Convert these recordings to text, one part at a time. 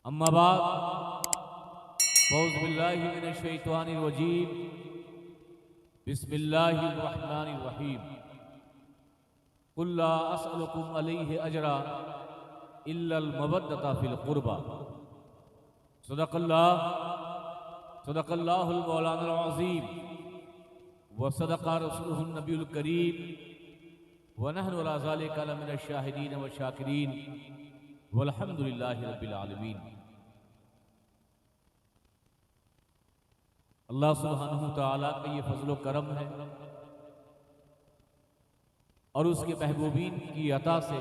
अम्मा बाद फ़ौज़ुबिल्लाहि मिनश्शैतानिर्रजीम बिस्मिल्लाहिर्रहमानिर्रहीम कुल ला अस्अलुकुम अलैहि अजरा इल्लल मवद्दता फिल क़ुरबा सदक़ल्लाहुल मौलानाल अज़ीम व सदक़ा रसूलुहुन नबियुल करीम व नहनु अला ज़ालिका लमिनश शाहिदीन व शाकिरीन वल्हम्दुलिल्लाहि रब्बिल आलमीन। अल्लाह सुब्हानहु तआला का ये फजल करम है और उसके महबूबीन की अता से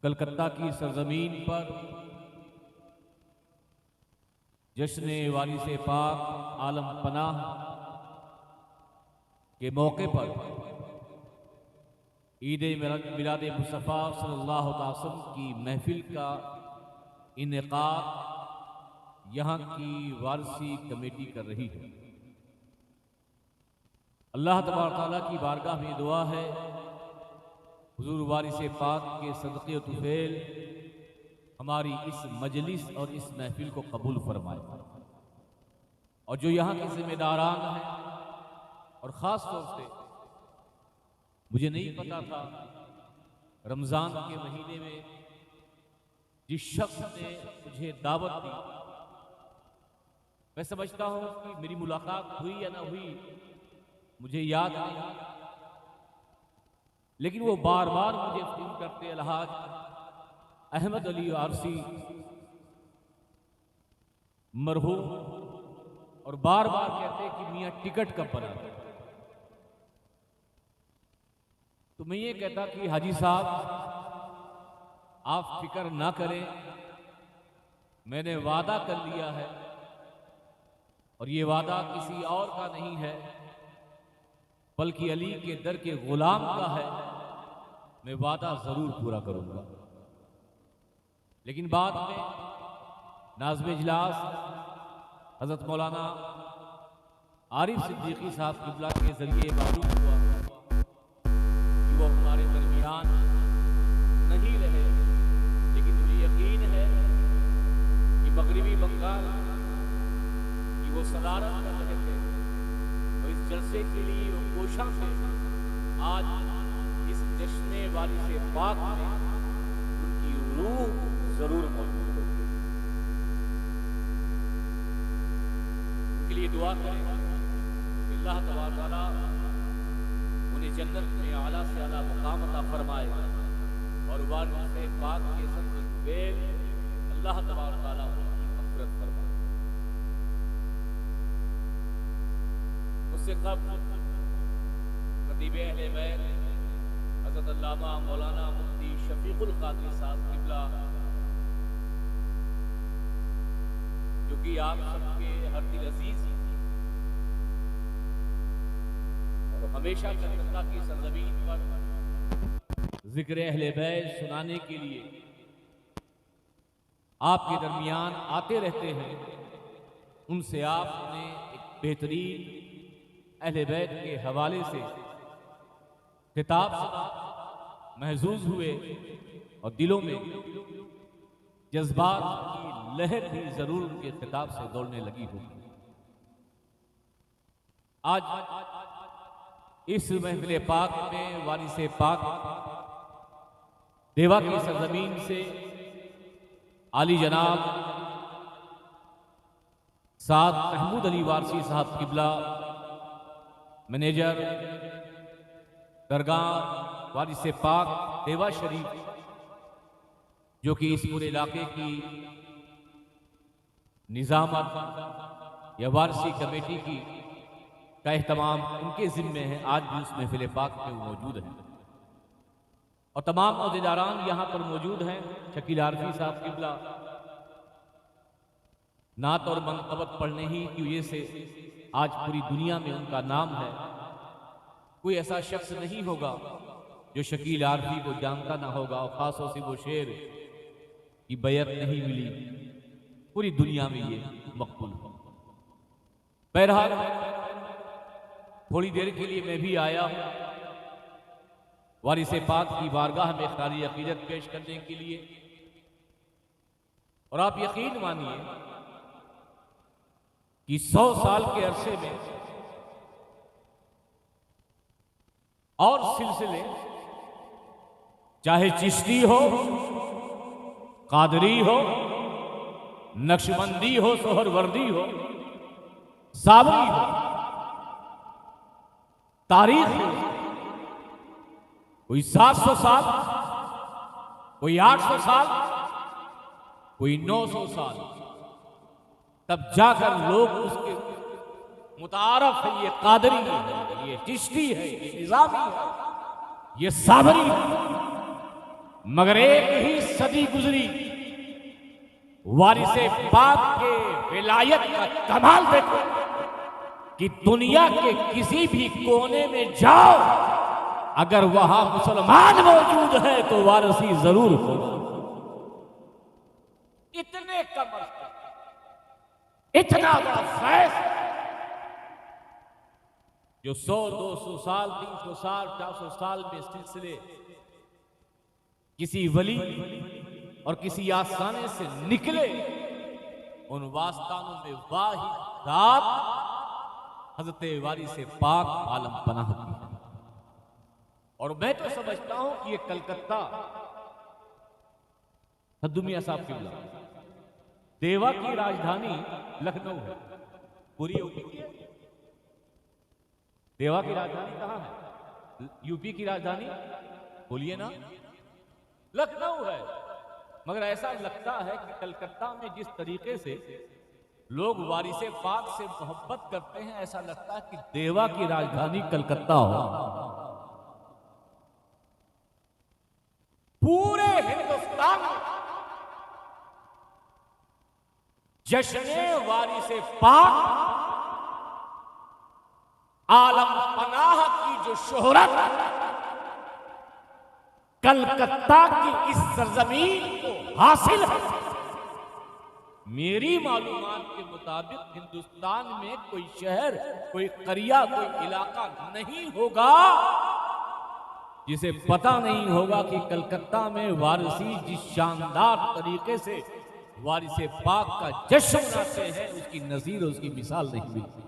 कलकत्ता की सरजमीन पर जश्न वारिस पाक आलम पनाह के मौके पर ईद मिलाद मुस्तफ़ा सल्लल्लाहु अलैहि वसल्लम की महफिल का इनेकाद यहाँ की वारसी कमेटी कर रही है। अल्लाह तबारक तआला की बारगाह में दुआ है हुजूर वारिस पाक के सदक़े तुफ़ैल हमारी इस मजलिस और इस महफिल को कबूल फरमाए और जो यहाँ के जिम्मेदारान हैं और ख़ास तौर से मुझे नहीं पता था रमज़ान के महीने में जिस शख्स ने मुझे दावत दी, मैं समझता हूँ कि मेरी मुलाकात हुई या ना हुई मुझे याद नहीं, लेकिन वो बार बार मुझे फ़ोन करते अलहाज अहमद अली आरसी मरहूम और बार बार कहते कि मियाँ टिकट कब बना। तो मैं ये कहता कि हाजी साहब आप फिक्र ना करें, मैंने वादा कर लिया है और ये वादा किसी और का नहीं है बल्कि अली के दर के गुलाम का है। मैं वादा जरूर पूरा करूंगा। लेकिन बाद में नाज़िम इजलास हजरत मौलाना आरिफ सिद्दीकी साहब क़िबला के जरिए मालूम हुआ कि वो हमारे दरमियान नहीं रहे, लेकिन मुझे यकीन है कि मगरिबी बंगाल की वो सदारत कर रहे थे और इस जलसे के लिए वो कोशिश से आज इस जश्न वारिस पाक में उनकी रूह जरूर मौजूद हो। उनके लिए दुआ करें अल्लाह तबारक तआला उन्हें जन्नत में आला से आला मुकाम अता फरमाए और वारिस पाक के सदक़े अल्लाह तबारक तआला उनकी मग़फ़िरत फरमाए। मुझसे क़ब्ल खतीब अहले बैत हज़रत अल्लामा मौलाना मुफ्ती शफ़ीक़ुल क़ादरी साहब क़िबला, जो कि आप सबके हर दिल अजीज और हमेशा कलकत्ता की सरज़मीन पर ज़िक्र अहले बैत सुनाने के लिए आपके दरमियान आते रहते हैं, उनसे आपने एक बेहतरीन अहले बैत के हवाले से खिताब महजूज हुए और दिलों में जज्बात की लहर भी जरूर उनके खिताब से दौड़ने लगी होगी। आज इस महफिल पाक में वारिस पाक देवा की सरजमीन से आली जनाब साद महमूद अली वारसी साहब क़िबला, मैनेजर दरगाह वारिस पाक देवा शरीफ, जो कि इस पूरे इलाके की निज़ामत या वारसी कमेटी की का एहतमाम उनके ज़िम्मे है, आज भी उस महफिल पाक में मौजूद हैं और तमाम औहदेदारान यहाँ पर मौजूद हैं। शकील आरफी साहब क़िबला नात और मनक़बत पढ़ने ही की वजह से आज पूरी दुनिया में उनका नाम है। कोई ऐसा शख्स नहीं होगा जो शकील आरफी को जानता ना होगा और ख़ासों से वो शेर की बैत नहीं मिली, पूरी दुनिया में ये मकबूल हो। बहरहाल थोड़ी देर के लिए मैं भी आया हूँ वारिस पाक की बारगाह में खाली अकीदत पेश करने के लिए और आप यकीन मानिए कि 100 साल के अरसे में और सिलसिले, चाहे चिश्ती हो, कादरी हो, नक्शबंदी हो, सोहरवर्दी हो, साबरी हो, तारीख हो, कोई 700 साल, कोई 800 साल, कोई 900 साल, तब जाकर लोग उसके मुतारफ है, ये कादरी है, ये चिश्ती है, ये निजामी है, ये साबरी है। मगर एक ही सदी गुजरी, वारिसे पाक के विलायत का कमाल देखो कि दुनिया के किसी भी कोने में जाओ, अगर वहां मुसलमान मौजूद है तो वारसी जरूर होगा। इतने कम, इतना बड़ा फैज जो 100, 200 साल, 300 साल, 400 साल में सिलसिले किसी वली और किसी आस्थाने से निकले, उन वास्तानों में वाहिद रात हजरत वारिसे पाक आलम पनाह की है। और मैं तो समझता हूं कि ये कलकत्ता सद्दुमिया साहब किबला, देवा की राजधानी लखनऊ है, पूरी यूपी की है। देवा की राजधानी कहां है? यूपी की राजधानी बोलिए ना, लखनऊ है। मगर ऐसा लगता है कि कलकत्ता में जिस तरीके से लोग वारिसे पाक से मोहब्बत करते हैं, ऐसा लगता है कि देवा की राजधानी कलकत्ता हो। पूरे हिंदुस्तान में जश्ने वारिसे पाक आलम पनाह की जो शोहरत कलकत्ता की इस सरजमीन को हासिल है, मेरी मालूमात के मुताबिक हिंदुस्तान में कोई शहर, कोई करिया, कोई इलाका नहीं होगा जिसे पता नहीं होगा कि कलकत्ता में वारसी जिस शानदार तरीके से वारिसे पाक का जश्न मनाते हैं, उसकी नजीर, उसकी मिसाल नहीं मिलती।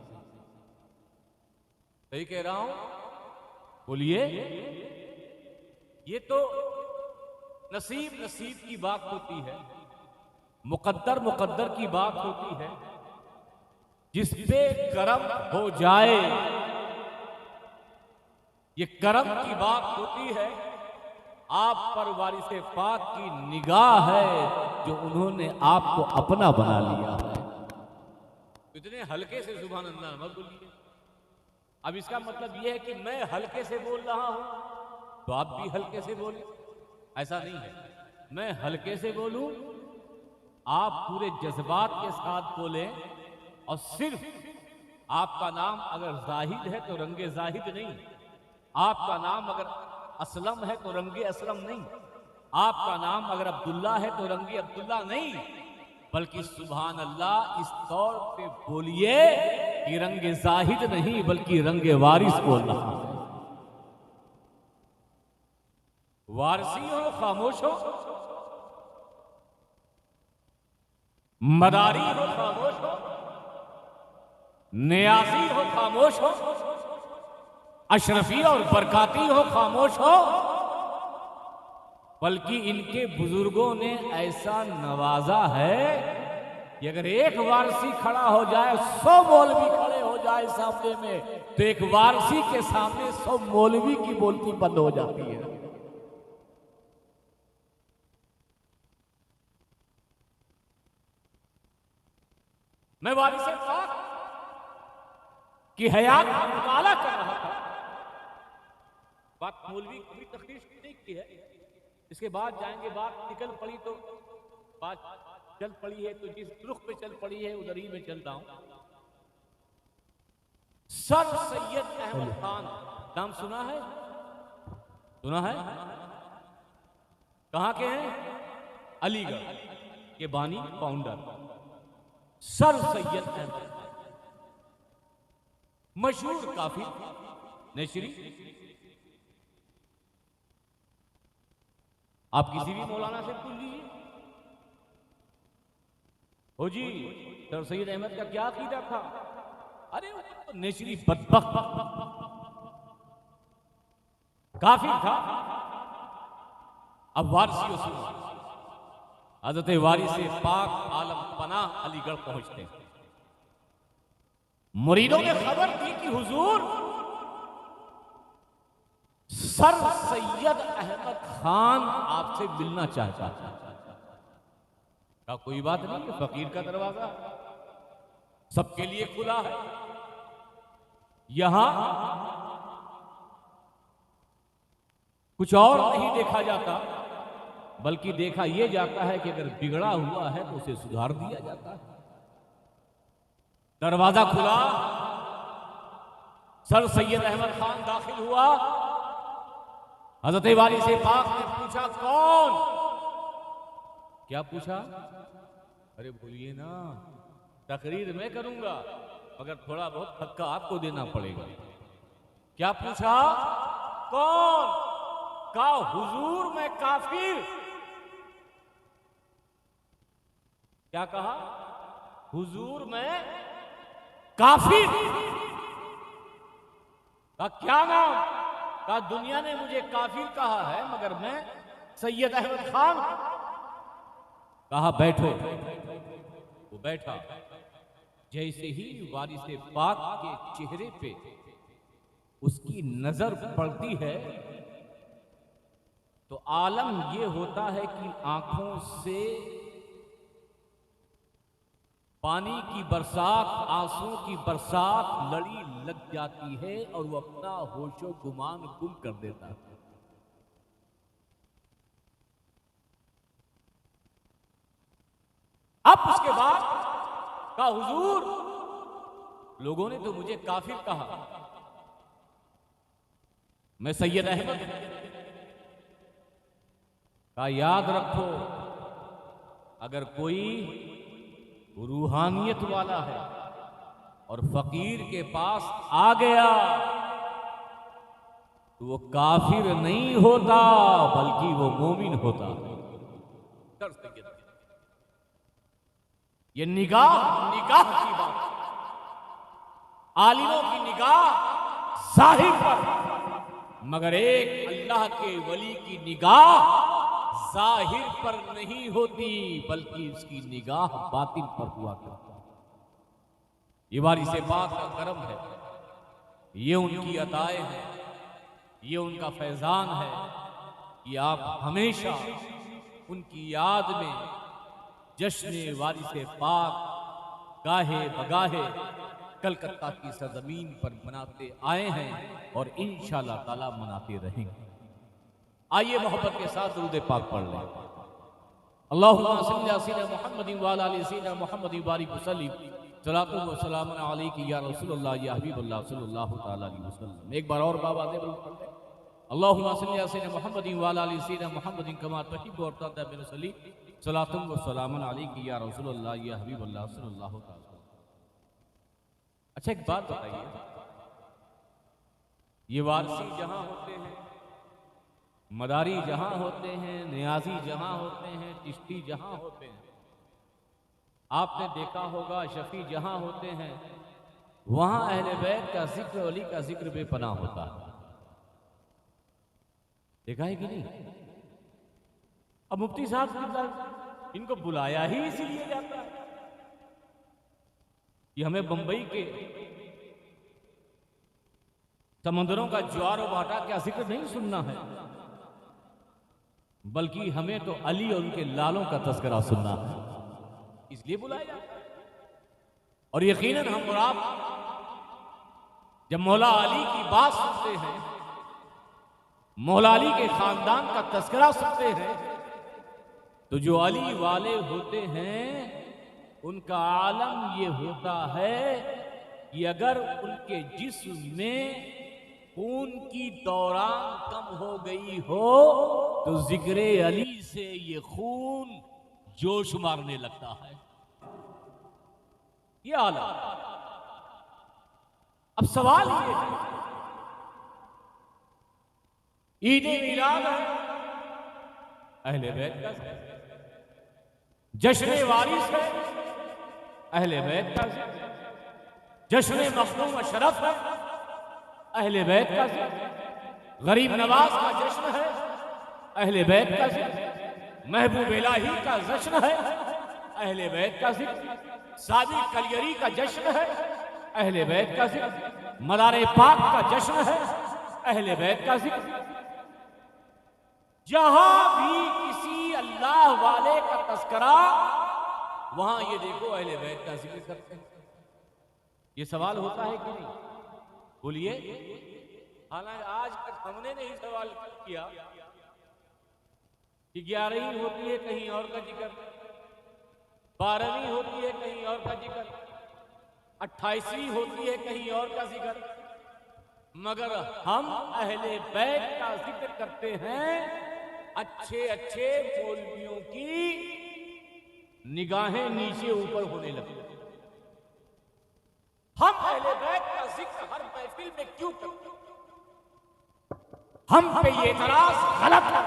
सही कह रहा हूं? बोलिए। ये तो नसीब नसीब की बात होती है, मुकद्दर मुकद्दर की बात होती है। जिस पे करम हो जाए, ये करम की बात होती है। आप पर वारिसे पाक की निगाह है जो उन्होंने आपको अपना बना लिया है। इतने हल्के से सुभान अल्लाह मत बोलिए। अब इसका मतलब यह है कि मैं हल्के से बोल रहा हूं तो आप भी हल्के से बोले, ऐसा नहीं है। मैं हल्के से बोलूं, आप पूरे जज्बात के साथ बोले, और सिर्फ आपका नाम अगर जाहिद है तो रंगे जाहिद नहीं, आपका नाम अगर असलम है तो रंगे असलम नहीं, आपका नाम अगर अब्दुल्ला है तो रंगे अब्दुल्ला नहीं, बल्कि सुभान अल्लाह इस तौर पे बोलिए कि रंगे जाहिद नहीं बल्कि रंगे वारिस बोल रहा है। वारसी हो खामोश हो, मदारी हो खामोश हो, नियाजी हो खामोश हो, अशरफी और बरकाती हो खामोश हो, बल्कि इनके बुजुर्गों ने ऐसा नवाजा है कि अगर एक वारसी खड़ा हो जाए, 100 मौलवी खड़े हो जाए सामने में, तो एक वारसी के सामने 100 मौलवी की बोलती बंद हो जाती है। मैं वारिसे पाक की हयात का मुताला कर रहा था। बात मौलवी की तखरीर नहीं की है, इसके बाद जाएंगे। बात निकल पड़ी तो बात चल पड़ी है, तो जिस रुख पे चल पड़ी है उधर ही में चल रहा हूं। सर सैयद अहमद खान नाम सुना है? सुना है? कहां के हैं? अलीगढ़ के बानी फाउंडर सर सैयद अहमद, मशहूर काफी नेशरी। आप किसी भी मौलाना से पूछ लीजिए, हो जी, सर सैयद अहमद का क्या अकीदा था? अरे वो तो नेचुरली बदबख्त काफिर था। अब वारसियों से हजरत वारिस पाक आलम पनाह अलीगढ़ पहुंचते हैं। मुरीदों ने खबर दी कि हुजूर सर सैयद अहमद खान आपसे मिलना चाहता है। का कोई बात नहीं है, फकीर का दरवाजा सबके लिए खुला है। यहां कुछ और नहीं देखा जाता, बल्कि देखा यह जाता है कि अगर बिगड़ा हुआ है तो उसे सुधार दिया जाता है। दरवाजा खुला, सर सैयद अहमद खान दाखिल हुआ। हजरत वारिस पाक ने पूछा, कौन? क्या पूछा? अरे बोलिए ना, तकरीर मैं करूंगा मगर थोड़ा बहुत धक्का आपको देना पड़ेगा। क्या पूछा? कौन? का हुजूर मैं काफिर। क्या कहा? हुजूर मैं काफिर। का क्या नाम? का दुनिया ने मुझे काफिर कहा है मगर मैं सैयद अहमद खान। कहा बैठो। वो बैठा। जैसे ही वारिस पाक के चेहरे पे उसकी नजर पड़ती है तो आलम ये होता है कि आंखों से पानी की बरसात, आंसुओं की बरसात लड़ी लग जाती है और वो अपना होशो गुमान गुम कर देता है। अब उसके बाद का हुजूर, लोगों ने तो मुझे काफिर कहा, मैं सैयद अहमद का याद रखो, अगर कोई रूहानियत वाला है और फकीर के पास आ गया तो वो काफिर नहीं होता बल्कि वो मोमिन होता है। ये निगाह निगाह की बात, आलिमों की निगाह जाहिर पर, मगर एक अल्लाह के वली की निगाह जाहिर पर नहीं होती बल्कि उसकी निगाह बातिन पर हुआ करती है। ये वारिस पाक का करम है, ये उनकी अताएं हैं, ये उनका फैजान है कि आप हमेशा उनकी याद में जश्न वारिस पाक गाहे बगाहे कलकत्ता की सरजमीन पर मनाते आए हैं और इंशाअल्लाह ताला मनाते रहेंगे। आइए मोहब्बत के साथ दुरूद पाक पढ़ लें। अल्लाहुम्मा सल्ली अला सय्यिदिना मुहम्मदिन व अला आलि सय्यिदिना मुहम्मदिन बारिक वसल्लिम सलातु व सलामुन अलैका या रसूलल्लाह या हबीबल्लाह सल्लल्लाहु तआला अलैहि वसल्लम। एक बार और बाबा दे पढ़ लें। अल्लाहुम्मा सल्ली अला सय्यिदिना मुहम्मदिन व अला आलि सय्यिदिना मुहम्मदिन कमा तुहिब्बु व तर्दा बिन सल्ली सलातु व सलामुन अलैका या रसूलल्लाह या हबीबल्लाह सल्लल्लाहु तआला। अच्छा एक बात बताइए, ये वारसी जहां होते हैं, मदारी जहां होते हैं, नियाजी जहां होते हैं, चिश्ती जहां होते हैं, आपने देखा होगा शफी जहां होते हैं वहां अहले बैत का जिक्र, वली का जिक्र बेपनाह होता है। देखा है कि नहीं? अब मुफ्ती साहब इनको बुलाया ही इसीलिए जाता है कि हमें बंबई के समंदरों का ज्वार और भाटा क्या जिक्र नहीं सुनना है, बल्कि हमें तो अली और उनके लालों का तज़किरा सुनना है, इसलिए बुलाया जाता है। और यकीनन हम और आप जब मौला अली की बात सुनते हैं, मौला अली के खानदान का तज़किरा सुनते हैं, तो जो अली वाले होते हैं उनका आलम ये होता है कि अगर उनके जिस्म में खून की दौरान कम हो गई हो तो जिक्र अली से ये खून जोश मारने लगता है। ये आलम। अब सवाल ये है, ईद मिलाद है, अहले बैत का जश्न वारिस है, अहले बैत का जिक्र, जश्न मखदूम शरफ है अहले बैत का जिक्र, गरीब नवाज का जश्न है अहले बैत का जिक्र, महबूब इलाही का जश्न है अहले बैत का जिक्र, साबिर कलियरी का जश्न है अहले बैत का जिक्र, मदारे पाक का जश्न है अहले बैत का जिक्र। जहां भी किसी अल्लाह वाले का तस्करा, वहां ये देखो अहले बैत का जिक्र करते हैं। ये सवाल होता है कि नहीं? बोलिए। हालांकि आज तक हमने नहीं सवाल किया कि 11वीं होती है कहीं और का जिक्र, 12वीं होती है कहीं और का जिक्र, 28वीं होती है कहीं और का जिक्र, मगर हम अहले बैत का जिक्र करते हैं अच्छे अच्छे मौलवियों की निगाहें नीचे ऊपर होने लगती। हम अहले बैत का जिक्र हर महफिल में क्यों करते? हम पे ये एतराज गलत है।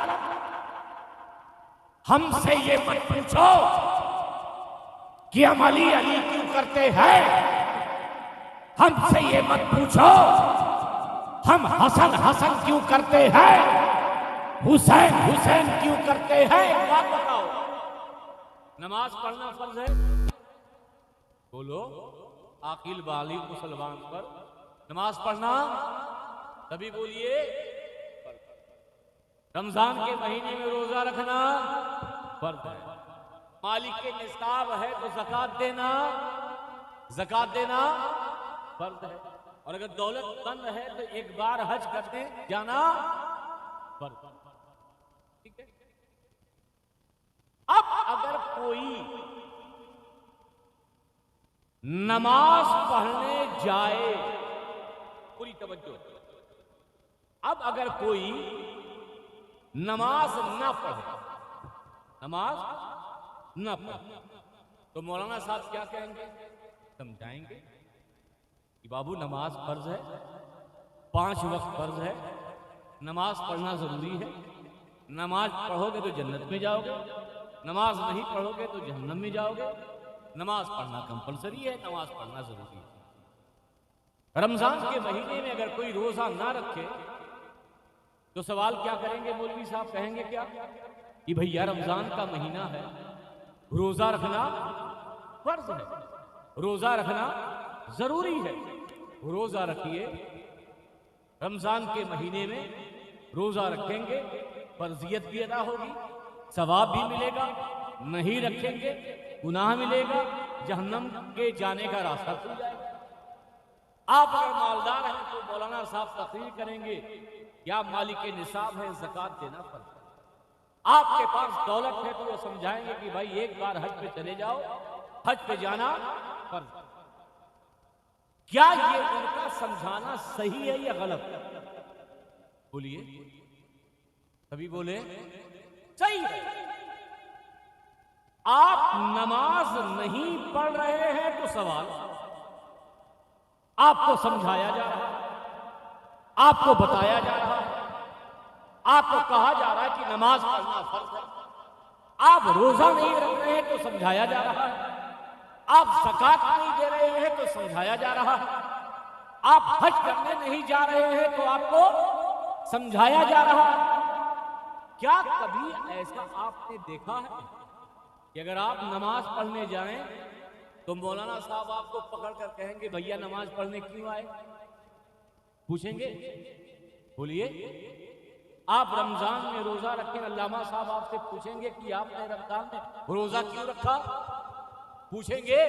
हमसे ये मत पूछो कि हम अली अली क्यों करते हैं। हमसे ये मत पूछो हम हसन हसन क्यों करते हैं, हुसैन हुसैन क्यों करते हैं। एक बात बताओ, नमाज पढ़ना फर्ज है? बोलो। आकिल बालिग मुसलमान पर नमाज पढ़ना, तभी बोलिए। रमजान के महीने में रोजा रखना फर्ज है। मालिक के निसाब है तो ज़कात देना फर्ज है। और अगर दौलत बंद है तो एक बार हज करने जाना फर्ज है। ठीक है। अब अगर कोई नमाज पढ़ने जाए, पूरी तवज्जो, अब अगर कोई नमाज ना पढ़े, तो मौलाना साहब क्या कहेंगे? समझाएंगे कि बाबू नमाज फर्ज है, 5 वक्त फर्ज है, नमाज पढ़ना जरूरी है। नमाज पढ़ोगे तो जन्नत में जाओगे, नमाज नहीं पढ़ोगे तो जहन्नम में जाओगे। नमाज पढ़ना कंपलसरी है, नमाज पढ़ना जरूरी है। रमजान के महीने में अगर कोई रोजा ना रखे तो सवाल क्या करेंगे मौलवी साहब? कहेंगे क्या कि भैया रमजान का महीना है, रोजा रखना फर्ज है, रोजा रखना जरूरी है। रोजा रखिए, रमजान के महीने में रोजा रखेंगे, फर्जियत भी अदा होगी, सवाब भी मिलेगा। नहीं रखेंगे गुनाह मिलेगा, जहन्नम के जाने का रास्ता खुल जाएगा। आप अगर मालदार हैं तो मौलाना साहब तकरीर करेंगे या मालिक के निसाब है, ज़कात देना फर्ज है। आपके पास दौलत है तो वो समझाएंगे कि भाई एक बार हज पे चले जाओ, हज पे जाना फर्ज है। क्या ये उनका समझाना सही है या गलत? बोलिए, सभी बोले सही है। आप नमाज नहीं पढ़ रहे हैं तो सवाल, आपको समझाया जा रहा है, आपको बताया जा रहा है, आपको कहा जा रहा है कि नमाज पढ़ना फर्ज है। आप रोजा नहीं रख रहे हैं तो समझाया जा रहा है, आप ज़कात नहीं दे रहे हैं तो समझाया जा रहा है, आप हज करने नहीं जा रहे हैं तो आपको समझाया जा रहा है। क्या कभी ऐसा आपने देखा है कि अगर आप नमाज पढ़ने जाएं तो मौलाना साहब आपको पकड़ कर कहेंगे भैया नमाज पढ़ने क्यों आए? पूछेंगे? बोलिए। आप रमजान में रोजा रखें, अल्लामा साहब आपसे पूछेंगे कि आपने रमजान में रोजा क्यों रखा? पूछेंगे।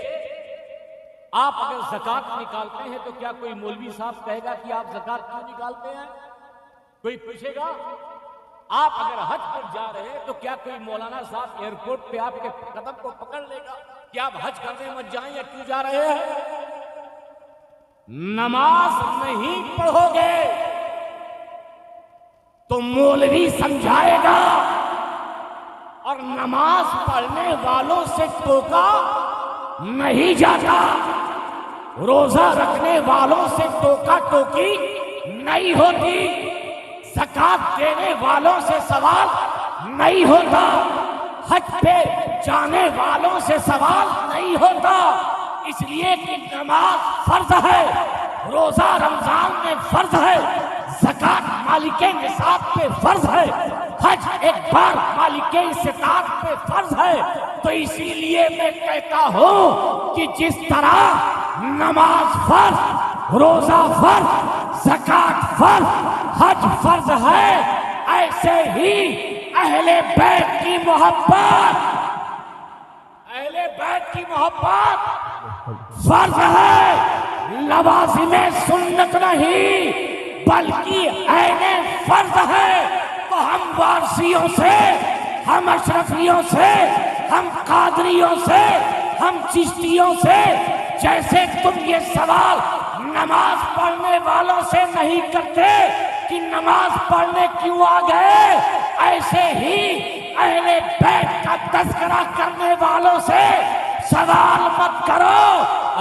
आप अगर ज़कात निकालते हैं तो क्या कोई मौलवी साहब कहेगा कि आप ज़कात क्यों निकालते हैं? कोई पूछेगा? आप अगर हज पर जा रहे हैं तो क्या कोई मौलाना साहब एयरपोर्ट पे आपके कदम को पकड़ लेगा कि आप हज करने मत जाएं या क्यों जा रहे हैं? नमाज नहीं पढ़ोगे तो मौलवी समझाएगा, और नमाज पढ़ने वालों से टोका नहीं जाता, रोजा रखने वालों से टोका टोकी नहीं होती, ज़कात देने वालों से सवाल नहीं होता, हज पे जाने वालों से सवाल नहीं होता। इसलिए कि नमाज फर्ज है, रोजा रमजान में फर्ज है, ज़कात मालिके निसाब पे फर्ज है, हज एक बार मालिके इस्तात पे फर्ज है। तो इसीलिए मैं कहता हूँ कि जिस तरह नमाज फर्ज, रोजा फर्ज, ज़कात फर्ज, हज फर्ज है, ऐसे ही अहले बैत की मोहब्बत, अहले बैत की मोहब्बत फर्ज है, लवाज़िमे सुन्नत नहीं बल्कि ऐने फर्ज है। तो हम वारसियों से, हम अशरफियों से, हम कादरियों से, हम चिश्तियों से, जैसे तुम ये सवाल नमाज पढ़ने वालों से नहीं करते कि नमाज पढ़ने क्यों आ गए, ऐसे ही अहले बैत का तज़किरा करने वालों से सवाल मत करो।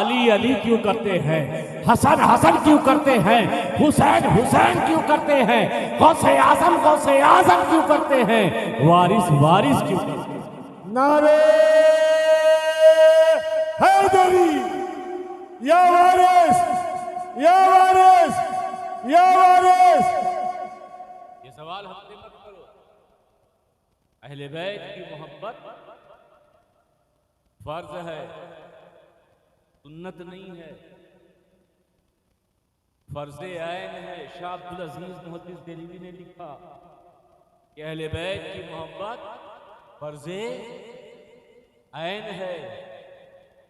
अली अली क्यों करते हैं, हसन हसन क्यों करते हैं, हुसैन हुसैन क्यों करते हैं, गौसे आज़म क्यों करते हैं, वारिस वारिस क्यों करते हैं। नारे हैदरी, या वारिस, या वारिस, या वारिस। ये सवाल हमसे मत करो। अहले बैत की मोहब्बत फर्ज है, सुन्नत नहीं है, फर्ज़े ऐन है। शाह अब्दुल अजीज मुहद्दिस देलवी ने लिखा कि अहले बैत की मोहब्बत फर्ज़े ऐन है।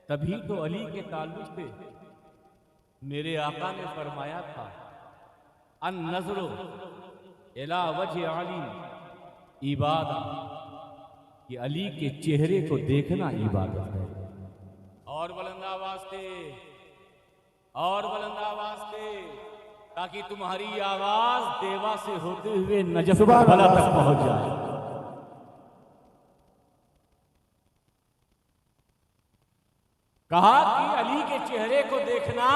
तभी तो अली के ताल्लुक से मेरे आका ने फरमाया था, अन नज़रो इला वजह अली इबादत, कि अली के चेहरे को देखना इबादत है। और बुलंद आवाज से, और बुलंद आवाज से, ताकि तुम्हारी आवाज देवा से होते हुए नजफ बला तक पहुंच जाए। कहा कि अली के चेहरे को देखना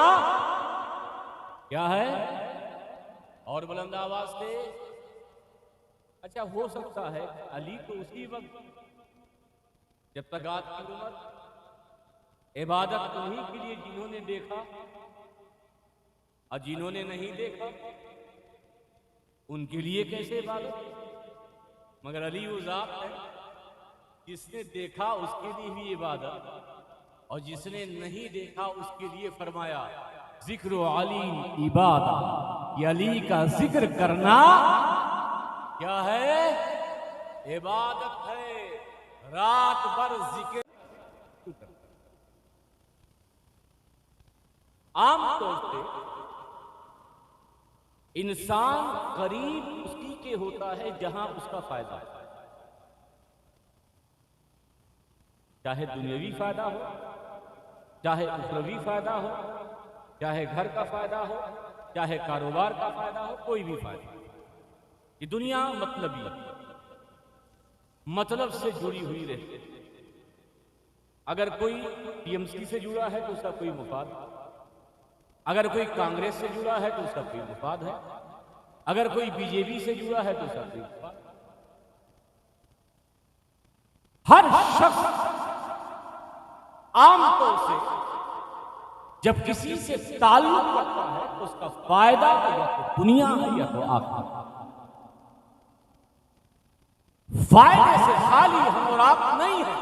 क्या है, और बुलंद आवाज से। अच्छा, हो सकता है अली तो उसी वक्त जब तक आपकी उम्र, इबादत उन्हीं के लिए जिन्होंने देखा, और जिन्होंने नहीं देखा उनके लिए कैसे इबादत। मगर अली वो ज़ात है जिसने देखा उसके लिए भी इबादत, और जिसने नहीं देखा उसके लिए फरमाया जिक्र अली इबादत। ये अली का जिक्र करना क्या है, इबादत है। रात भर जिक्र, आमतौर से इंसान करीब उसी के होता है जहां उसका फायदा है, चाहे दुनियावी फायदा हो, चाहे उखरवी फायदा हो, चाहे घर का फायदा हो, चाहे कारोबार का फायदा हो, कोई भी फायदा। ये दुनिया मतलब से जुड़ी हुई रहती है। अगर कोई टीएमसी से जुड़ा है तो उसका कोई मुफाद, अगर कोई कांग्रेस से जुड़ा है तो उसका कोई मुफाद है, अगर कोई बीजेपी से जुड़ा है तो उसका कोई मुफाद। हर शख्स आमतौर से जब किसी से ताल्लुक करता है तो उसका फायदा या तो दुनिया है या तो आखिरत। फायदे से खाली हम और आप नहीं है।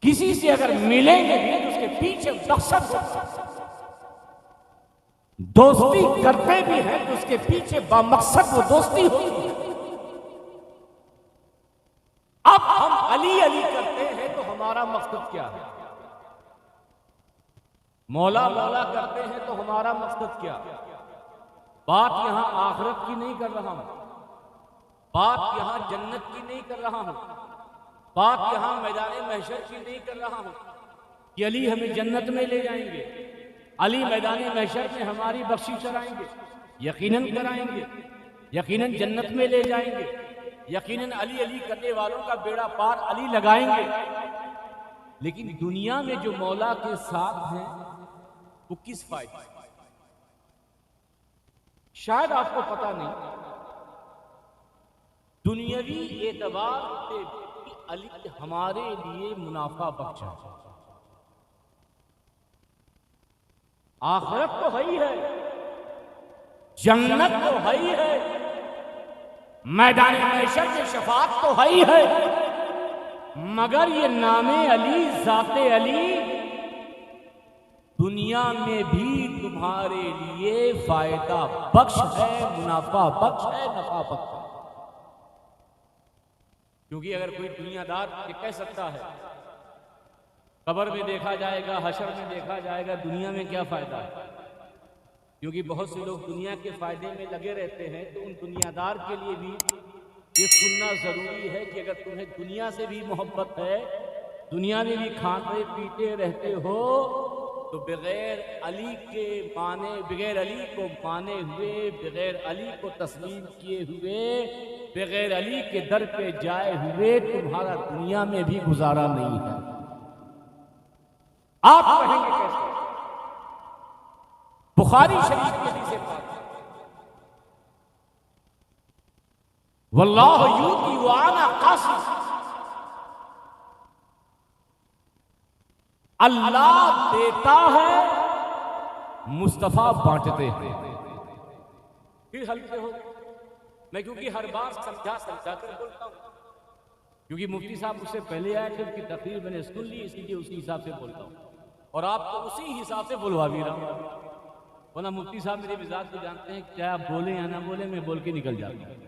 किसी से अगर मिलेंगे भी तो उसके पीछे मकसद होता है। दोस्ती करते भी हैं तो उसके पीछे बामकसद वो दोस्ती होती है। अब हम अली अली करते हैं तो हमारा मकसद क्या है? मौला मौला करते हैं तो हमारा मकसद क्या? बात यहां आखिरत की नहीं कर रहा हूं, बात यहां जन्नत की नहीं कर रहा हूं, बात यहां मैदान महशर की नहीं कर रहा हूं कि अली हमें जन्नत में ले जाएंगे, अली मैदान महशर में हमारी बख्शिश कराएंगे। यकीनन कराएंगे, यकीनन जन्नत में ले जाएंगे, यकीनन अली अली करने वालों का बेड़ा पार अली लगाएंगे। लेकिन दुनिया में जो मौला के साथ हैं वो किस फायदे? शायद आपको पता नहीं, दुनियावी एतबार से अली हमारे लिए मुनाफा बख्श है। आखिरत तो है ही है, जन्नत तो है ही है, मैदान महशर की शफाअत तो है ही है, मगर ये नामे अली, जाते अली दुनिया में भी तुम्हारे लिए फायदा बख्श है, मुनाफा बख्श है, नफा बख्श है। क्योंकि अगर कोई दुनियादार ये कह सकता है कब्र में देखा जाएगा, हशर में देखा जाएगा, दुनिया में क्या फायदा है, क्योंकि बहुत से लोग दुनिया के फायदे में लगे रहते हैं, तो उन दुनियादार के लिए भी ये सुनना जरूरी है कि अगर तुम्हें दुनिया से भी मोहब्बत है, दुनिया में भी खाते पीते रहते हो, तो बगैर अली के माने, बगैर अली को माने हुए, बगैर अली को तस्लीम किए हुए, बगैर अली के दर पे जाए हुए तुम्हारा दुनिया में भी गुजारा नहीं है। आप कहेंगे कैसे? बुखारी शरीफ के हदीस पाक, वल्लाहु युती व अना कासिम, अल्लाह देता है, मुस्तफा बांटते हैं। फिर हल्के हो, मैं क्योंकि हर बात समझा कर बोलता हूं, क्योंकि मुफ्ती साहब मुझसे पहले आए थे, उनकी तकरीर मैंने सुन ली, इसीलिए उसी हिसाब से बोलता हूं, और आपको उसी हिसाब से बुलवा भी रहा हूं। वरना मुफ्ती साहब मेरे मिजाज को जानते हैं, क्या आप बोले या ना बोले, मैं बोल के निकल जाता हूं।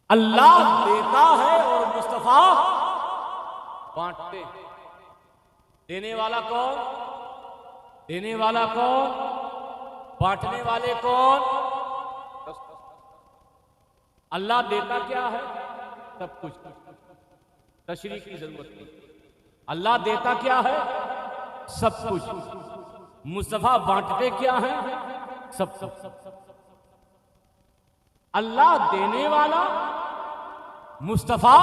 अल्लाह देता है और मुस्तफा बांटते हैं। देने वाला कौन? देने वाला कौन? बांटने वाले कौन? अल्लाह देता क्या है? सब कुछ, तशरीह की जरूरत नहीं। अल्लाह देता क्या है? सब कुछ। मुस्तफा बांटते क्या है? सब कुछ। अल्लाह देने वाला, मुस्तफा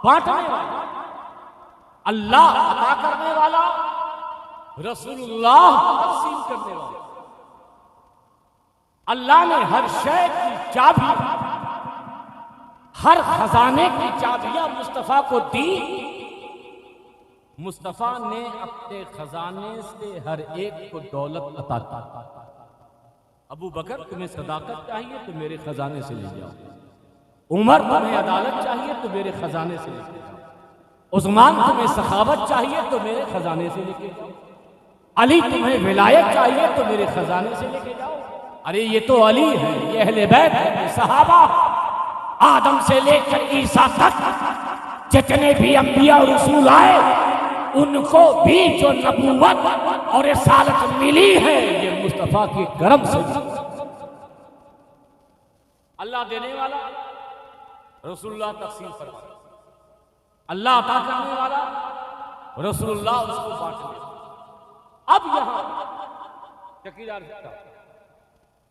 बांटने वाला, अल्लाह अता करने वाला, रसूलुल्लाह तक़सीम करने वाला। अल्लाह ने हर शय की चाबी, हर खजाने की चाबियां मुस्तफा को दी। मुस्तफा ने अपने खजाने से हर एक को दौलत अता की। अबू बकर तुम्हें सदाकत चाहिए तो मेरे खजाने से ले जाओ, उमर तुम्हें अदालत चाहिए तो मेरे खजाने से लेके जाओ, उस्मान तुम्हें सखावत चाहिए तो मेरे खजाने से लेके जाओ, अली तुम्हें विलायत चाहिए तो मेरे खजाने से लेके जाओ। अरे ये तो अली है, ये अहले बैत है, ये सहाबा, आदम से लेकर ईसा तक जितने भी अंबिया और रसूल आए, उनको भी जो नबूवत और रिसालत मिली है, ये मुस्तफा के करम से। अल्लाह देने वाला, रसूलुल्लाह तक़सीम फरमाते, अल्लाह अता करने वाला, रसूलुल्लाह उसको बांटने। अब यहां शकीलार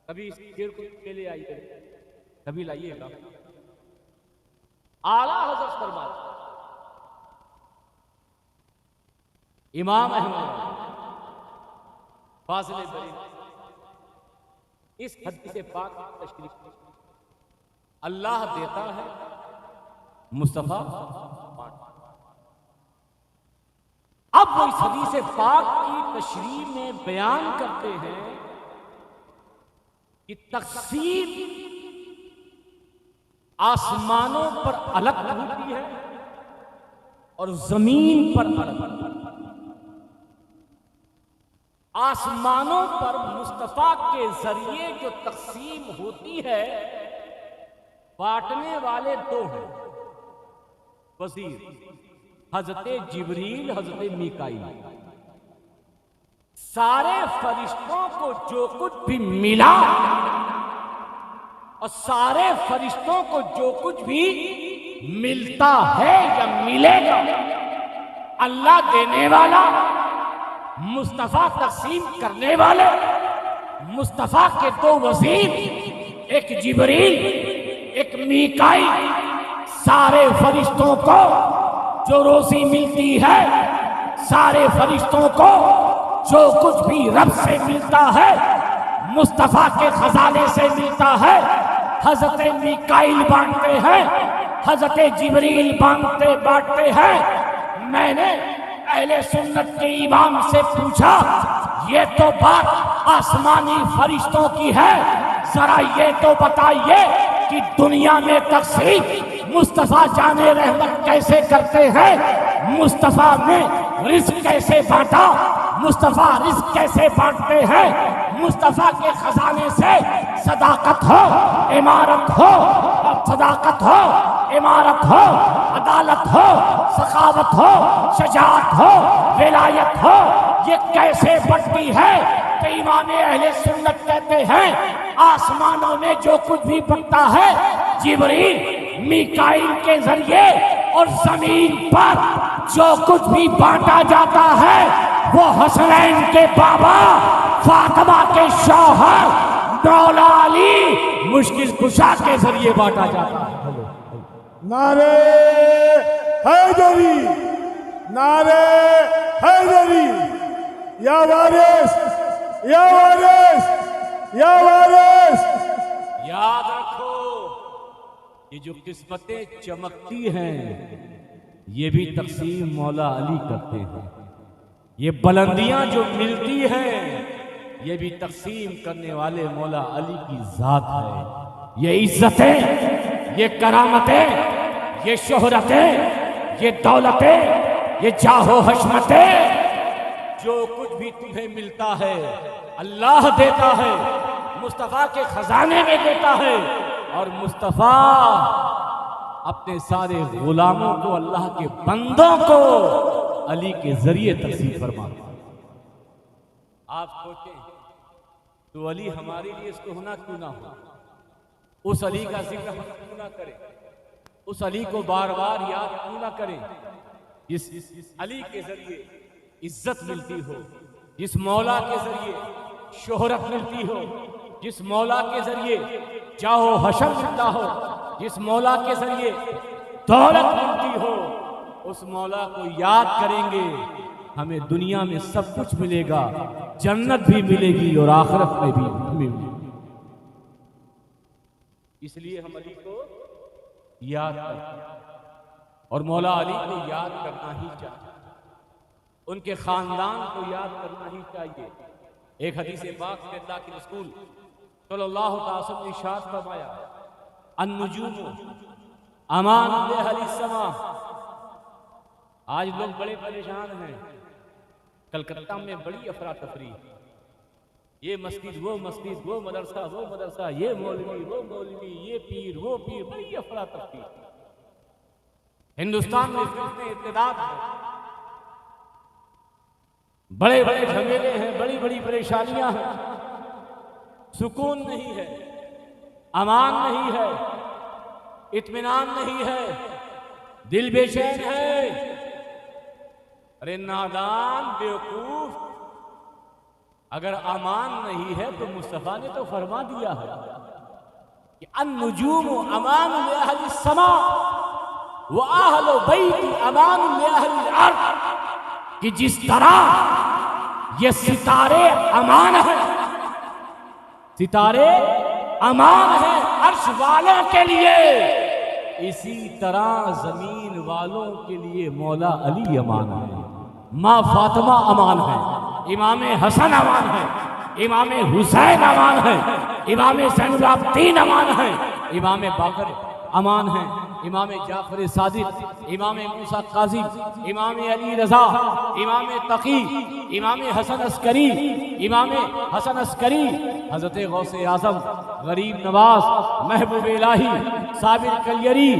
कभी इस शेर को के लिए आइए, कभी लाइएगा। आला हज़रत फरमाते, इमाम अहमद फाज़िल बरीलवी इस हदीस पाक की तशरीह, अल्लाह देता है, मुस्तफा बांटता। अब वो इस हदीस पाक की तशरीह में बयान करते हैं कि तक़सीम आसमानों पर अलग होती है और जमीन पर अलग। आसमानों पर मुस्तफा के जरिए जो तक़सीम होती है, बांटने वाले दो हैं, वज़ीर हज़रत जिब्रील, हज़रत मीकाईल। सारे फरिश्तों को जो कुछ भी मिला और सारे फरिश्तों को जो कुछ भी मिलता है या मिलेगा, अल्लाह देने वाला, मुस्तफा तक़सीम करने वाले, मुस्तफा के दो वज़ीर, एक जिब्रील, एक मीकाईल, सारे फरिश्तों को जो रोज़ी मिलती है, सारे फरिश्तों को जो कुछ भी रब से मिलता है, मुस्तफा के खजाने से मिलता है। हज़रत मीकाईल बांटते हैं, हजरत जिब्रील बांटते बांटते हैं। मैंने अहले सुन्नत के इमाम से पूछा, ये तो बात आसमानी फरिश्तों की है, जरा ये तो बताइए कि दुनिया में तकसीम मुस्तफा जाने रहमत कैसे करते हैं? मुस्तफा ने रिस्क कैसे बांटा? मुस्तफा रिस्क कैसे बांटते हैं? मुस्तफा के खजाने से सदाकत हो, इमारत हो, सदाकत हो, इमारत हो, अदालत हो, सखावत हो, शजाअत हो, विलायत हो, ये कैसे बढ़ती है? तो इमाम अहले सुन्नत कहते हैं आसमानों में जो कुछ भी बनता है जिब्रील मीकाईल के जरिए, और जमीन पर जो कुछ भी बांटा जाता है वो हसनैन के बाबा फातिमा के शौहर मौला अली मुश्किल कुशा के जरिए बांटा जाता है। नारे हैदरी, नारे हैदरी, या वारिस, या वारिस, या वारिस। याद रखो, ये जो किस्मतें चमकती हैं ये भी तकसीम मौला अली करते हैं। ये बुलंदियां जो मिलती हैं ये भी तकसीम करने वाले मौला अली की जात है। ये इज्जतें, ये करामतें, ये शोहरतें, ये दौलतें, ये जाहो हशमतें, जो कुछ भी तुम्हें मिलता है अल्लाह देता है, मुस्तफा के खजाने में देता है, और मुस्तफा अपने सारे गुलामों को, अल्लाह के बंदों को अली के जरिए तकसीम फरमाता है। आप सोचें तो अली हमारे लिए इसको होना क्यों ना हो, उस अली का जिक्र हम क्यों ना करें, उस अली को बार बार याद क्यों ना करें, इस अली के जरिए इज्जत मिलती हो, जिस मौला के जरिए शोहरत मिलती हो, जिस मौला के जरिए चाहो हशम मिलता हो, जिस मौला के जरिए दौलत मिलती हो, उस मौला को याद करेंगे हमें दुनिया में सब कुछ मिलेगा, जन्नत भी मिलेगी और आखिरत में भी मिलेगी। इसलिए हम अली को याद करते हैं और मौला अली को याद करना ही चाहिए, उनके खानदान को याद करना ही चाहिए। एक हदीस पाक में अल्लाह के रसूल सल्लल्लाहु अलैहि वसल्लम ने इरशाद फरमाया, अन्नुजूम अमान अहलिस्समा। आज लोग बड़े परेशान हैं, कलकत्ता में बड़ी अफरा तफरी, ये मस्जिद वो मस्जिद, वो मदरसा, ये मौलवी वो मौलवी, ये पीर वो पीर, बड़ी अफरा तफरी। हिंदुस्तान में फितने इत्तेदाद है, बड़े बड़े झमेले हैं, बड़ी बड़ी परेशानियां हैं, सुकून नहीं है, अमान नहीं है, इत्मीनान नहीं है, दिल बेचैन है। अरे नादान बेवकूफ, अगर अमान नहीं है तो मुस्तफा ने तो फरमा दिया है कि अन्नुजूम अमान लिअहलिस समा व अहलु बैती अमान लिअहलिल अर्द, कि जिस तरह ये सितारे अमान है, सितारे अमान है अर्श वालों के लिए, इसी तरह जमीन वालों के लिए मौला अली अमान है, माँ फातिमा अमान है, इमाम हसन अमान है, इमाम हुसैन अमान है, इमाम ज़ैनुल आबिदीन अमान है, इमाम बाकर अमान है, इमाम जाफर सादिक, इमाम मूसा काज़िम, इमाम अली रज़ा, इमाम तकी, इमाम हसन अस्करी, इमाम हसन अस्करी, हज़रत गौसे आज़म, गरीब नवाज, महबूब इलाही, साबिर कलियरी,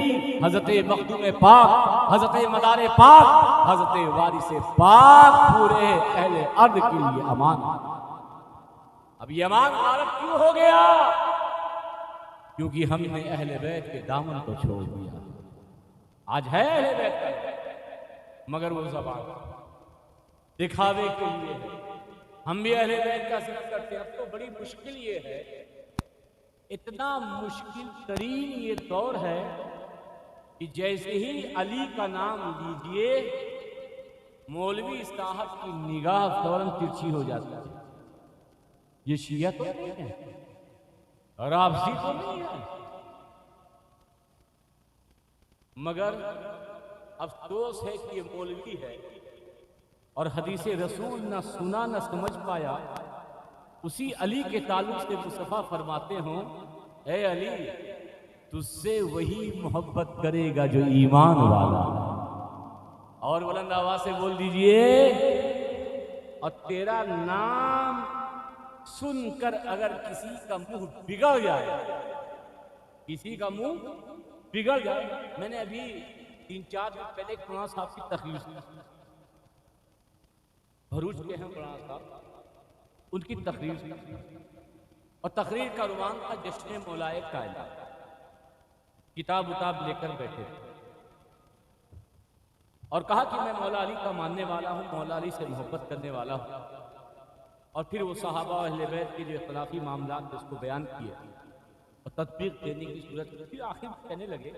हज़रत मखदूम पाक, हज़रत मदार पाक, हज़रत वारिस पाक, पूरे अहले अर्द के लिए अमान। अब ये अमान गायब क्यों हो गया? क्योंकि हमने अहले बैत के दामन को छोड़ दिया। आज है अहले बैत का, मगर वो ज़बान दिखावे के लिए है। हम भी अहले बैत का जिक्र करते हैं। अब तो बड़ी मुश्किल ये है, इतना मुश्किल तरीन ये दौर है कि जैसे ही अली का नाम लीजिए मौलवी साहब की निगाह फौरन तिरछी हो जाती है। ये शिया तो नहीं है, राफजी तो नहीं है, मगर अफसोस है कि ये मौलवी है और हदीस रसूल न सुना न समझ पाया। उसी अली के ताल्लुक से मुस्तफ़ा फरमाते हों, ए अली तुझसे वही मोहब्बत करेगा जो ईमान वाला। और बुलंद आवाज से बोल दीजिए, और तेरा नाम सुनकर अगर किसी का मुंह बिगड़ जाए, किसी का मुंह बिगड़ जाए। मैंने अभी 3-4 दिन पहले खुराना साहब की तकरीर सुनी, भरूच के हैं खुराना साहब, उनकी तकरीर सुनी और तकरीर का रुमान था जश्न मौलाए कायनात। किताब उताब लेकर बैठे थे और कहा कि मैं मौला अली का मानने वाला हूँ, मौला अली से मोहब्बत करने वाला हूँ। और फिर वो सहाबा और अहले बैत के जो इख्तिलाफी मामला थे उसको बयान किए और तत्बीक देने की सूरत में फिर आखिर कहने लगे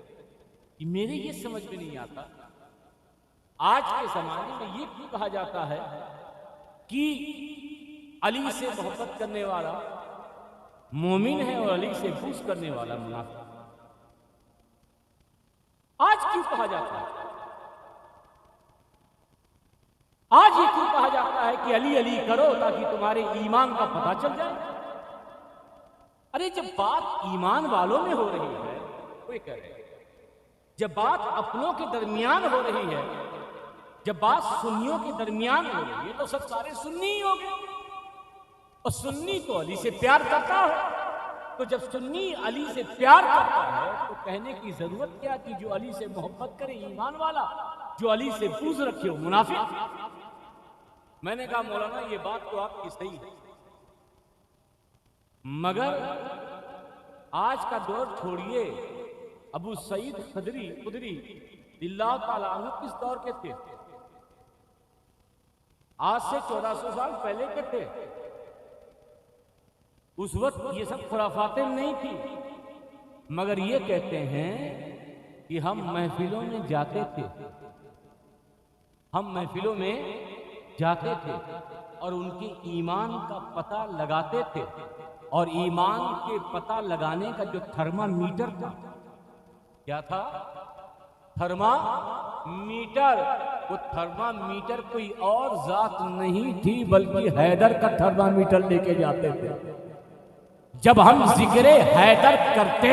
कि मेरे ये समझ में नहीं आता, आज के ज़माने में ये क्यों कहा जाता है कि अली से मोहब्बत करने वाला मोमिन है और अली से बूस करने वाला मुनाफिक। आज क्यों कहा जाता है, आज ये क्यों कहा जाता है कि अली अली करो ताकि तुम्हारे ईमान का पता चल जाए। अरे जब बात ईमान वालों में हो रही है, कोई कह रहे, जब बात अपनों के दरमियान हो रही है, जब बात सुन्नियों के दरमियान हो रही है, तो सब सारे सुन्नी ही हो गए। और सुन्नी तो अली से प्यार करता है, तो जब सुन्नी अली से प्यार करता है तो कहने की जरूरत क्या कि जो अली से मोहब्बत करे ईमान वाला, जो अली से बूज़ रखे हो मुनाफिक। मैंने कहा मौलाना ये बात तो आपकी सही है, मगर आज का दौर छोड़िए। अबू सईद खुदरी अल्लाह ताला अन्हु किस दौर के थे? आज से 1400 साल पहले के थे। उस वक्त ये सब खुराफातें नहीं थी, मगर ये कहते हैं कि हम महफिलों में जाते थे, हम महफिलों में जाते थे और उनके ईमान का पता लगाते थे। और ईमान के पता लगाने का जो थर्मामीटर था, क्या था? थर्मामीटर। वो थर्मामीटर कोई और जात नहीं थी बल्कि हैदर का थर्मामीटर लेके जाते थे। जब हम जिक्र हैदर करते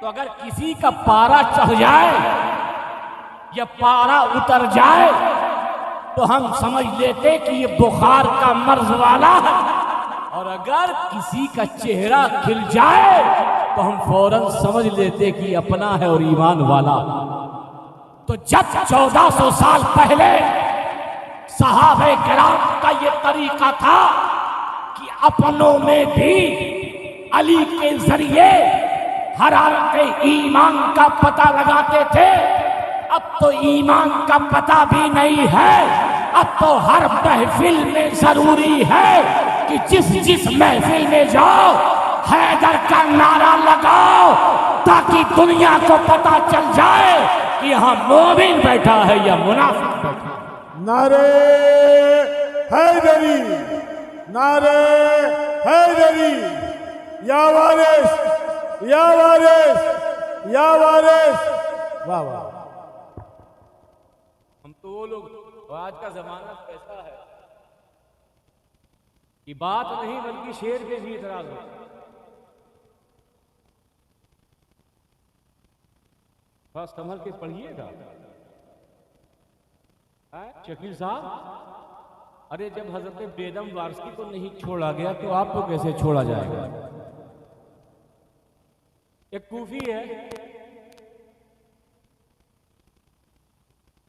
तो अगर किसी का पारा चढ़ जाए या पारा उतर जाए तो हम समझ लेते कि ये बुखार का मर्ज वाला है, और अगर किसी का चेहरा खिल जाए तो हम फौरन समझ लेते कि अपना है और ईमान वाला। तो जब 1400 साल पहले सहाबे किराम का ये तरीका था कि अपनों में भी अली के जरिए हरारत ईमान का पता लगाते थे, अब तो ईमान का पता भी नहीं है। अब तो हर महफिल में जरूरी है कि जिस महफिल में जाओ हैदर का नारा लगाओ, ताकि दुनिया को पता चल जाए कि यहाँ मोमिन बैठा है या मुनाफिक बैठा है। नारे हैदरी, नारे हैदरी, या वारिस, या वारिस, या वारिस। वाह वाह। हम तो वो लोग, आज का जमाना कैसा है कि बात नहीं बल्कि शेर पे भी इतराज हो। थोड़ा संभल के पढ़िएगा शकील साहब। अरे जब हजरत बेदम वारसी को नहीं छोड़ा गया तो आपको कैसे छोड़ा जाएगा? एक कूफी है,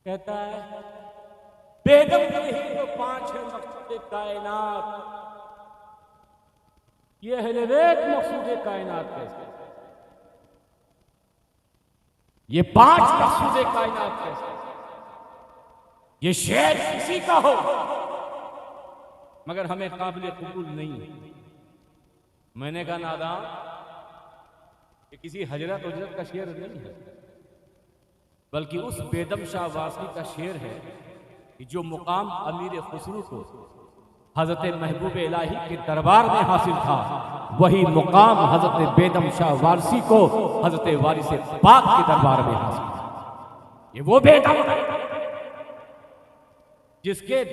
कहता है बेदम नहीं तो 5 है मकसूद कायनात, ये अहले बैत मकसूद कायनात कैसे? ये 5 मकसूद कायनात कैसे? ये शेर किसी का हो मगर हमें काबिल कबूल नहीं है। मैंने कहा नादान, ये किसी हजरत उजरत का शेर नहीं है, बल्कि उस बेदम शाह वासी का शेर है कि जो मुकाम अमीर खुसरू को हजरत महबूब इलाही के दरबार में हासिल था, वही मुकाम हजरत बेदम शाह वारसी को हजरत वारिस पाक के दरबार में हासिल था। ये वो बेदम है जिसके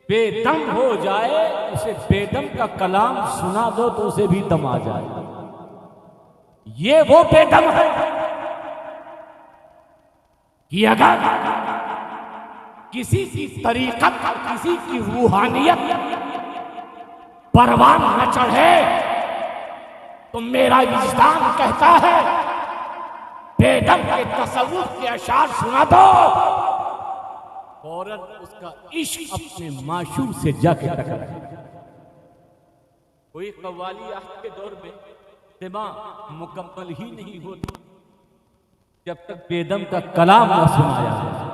बेदम हो जाए, उसे बेदम का कलाम सुना दो तो उसे भी दम आ जाए। ये वो बेदम है कि अगर किसी की तरीकत, किसी की रूहानियत परवान न चढ़े तो मेरा विजदान कहता है बेदम के तसव्वुफ के अशार सुना दो, फौरन उसका इश्क अपने माशूक से जाके टकराए। कोई कव्वाली आज के दौर में दिमाग मुकम्मल ही नहीं होती जब तक बेदम का कलाम न सुनाया जाए।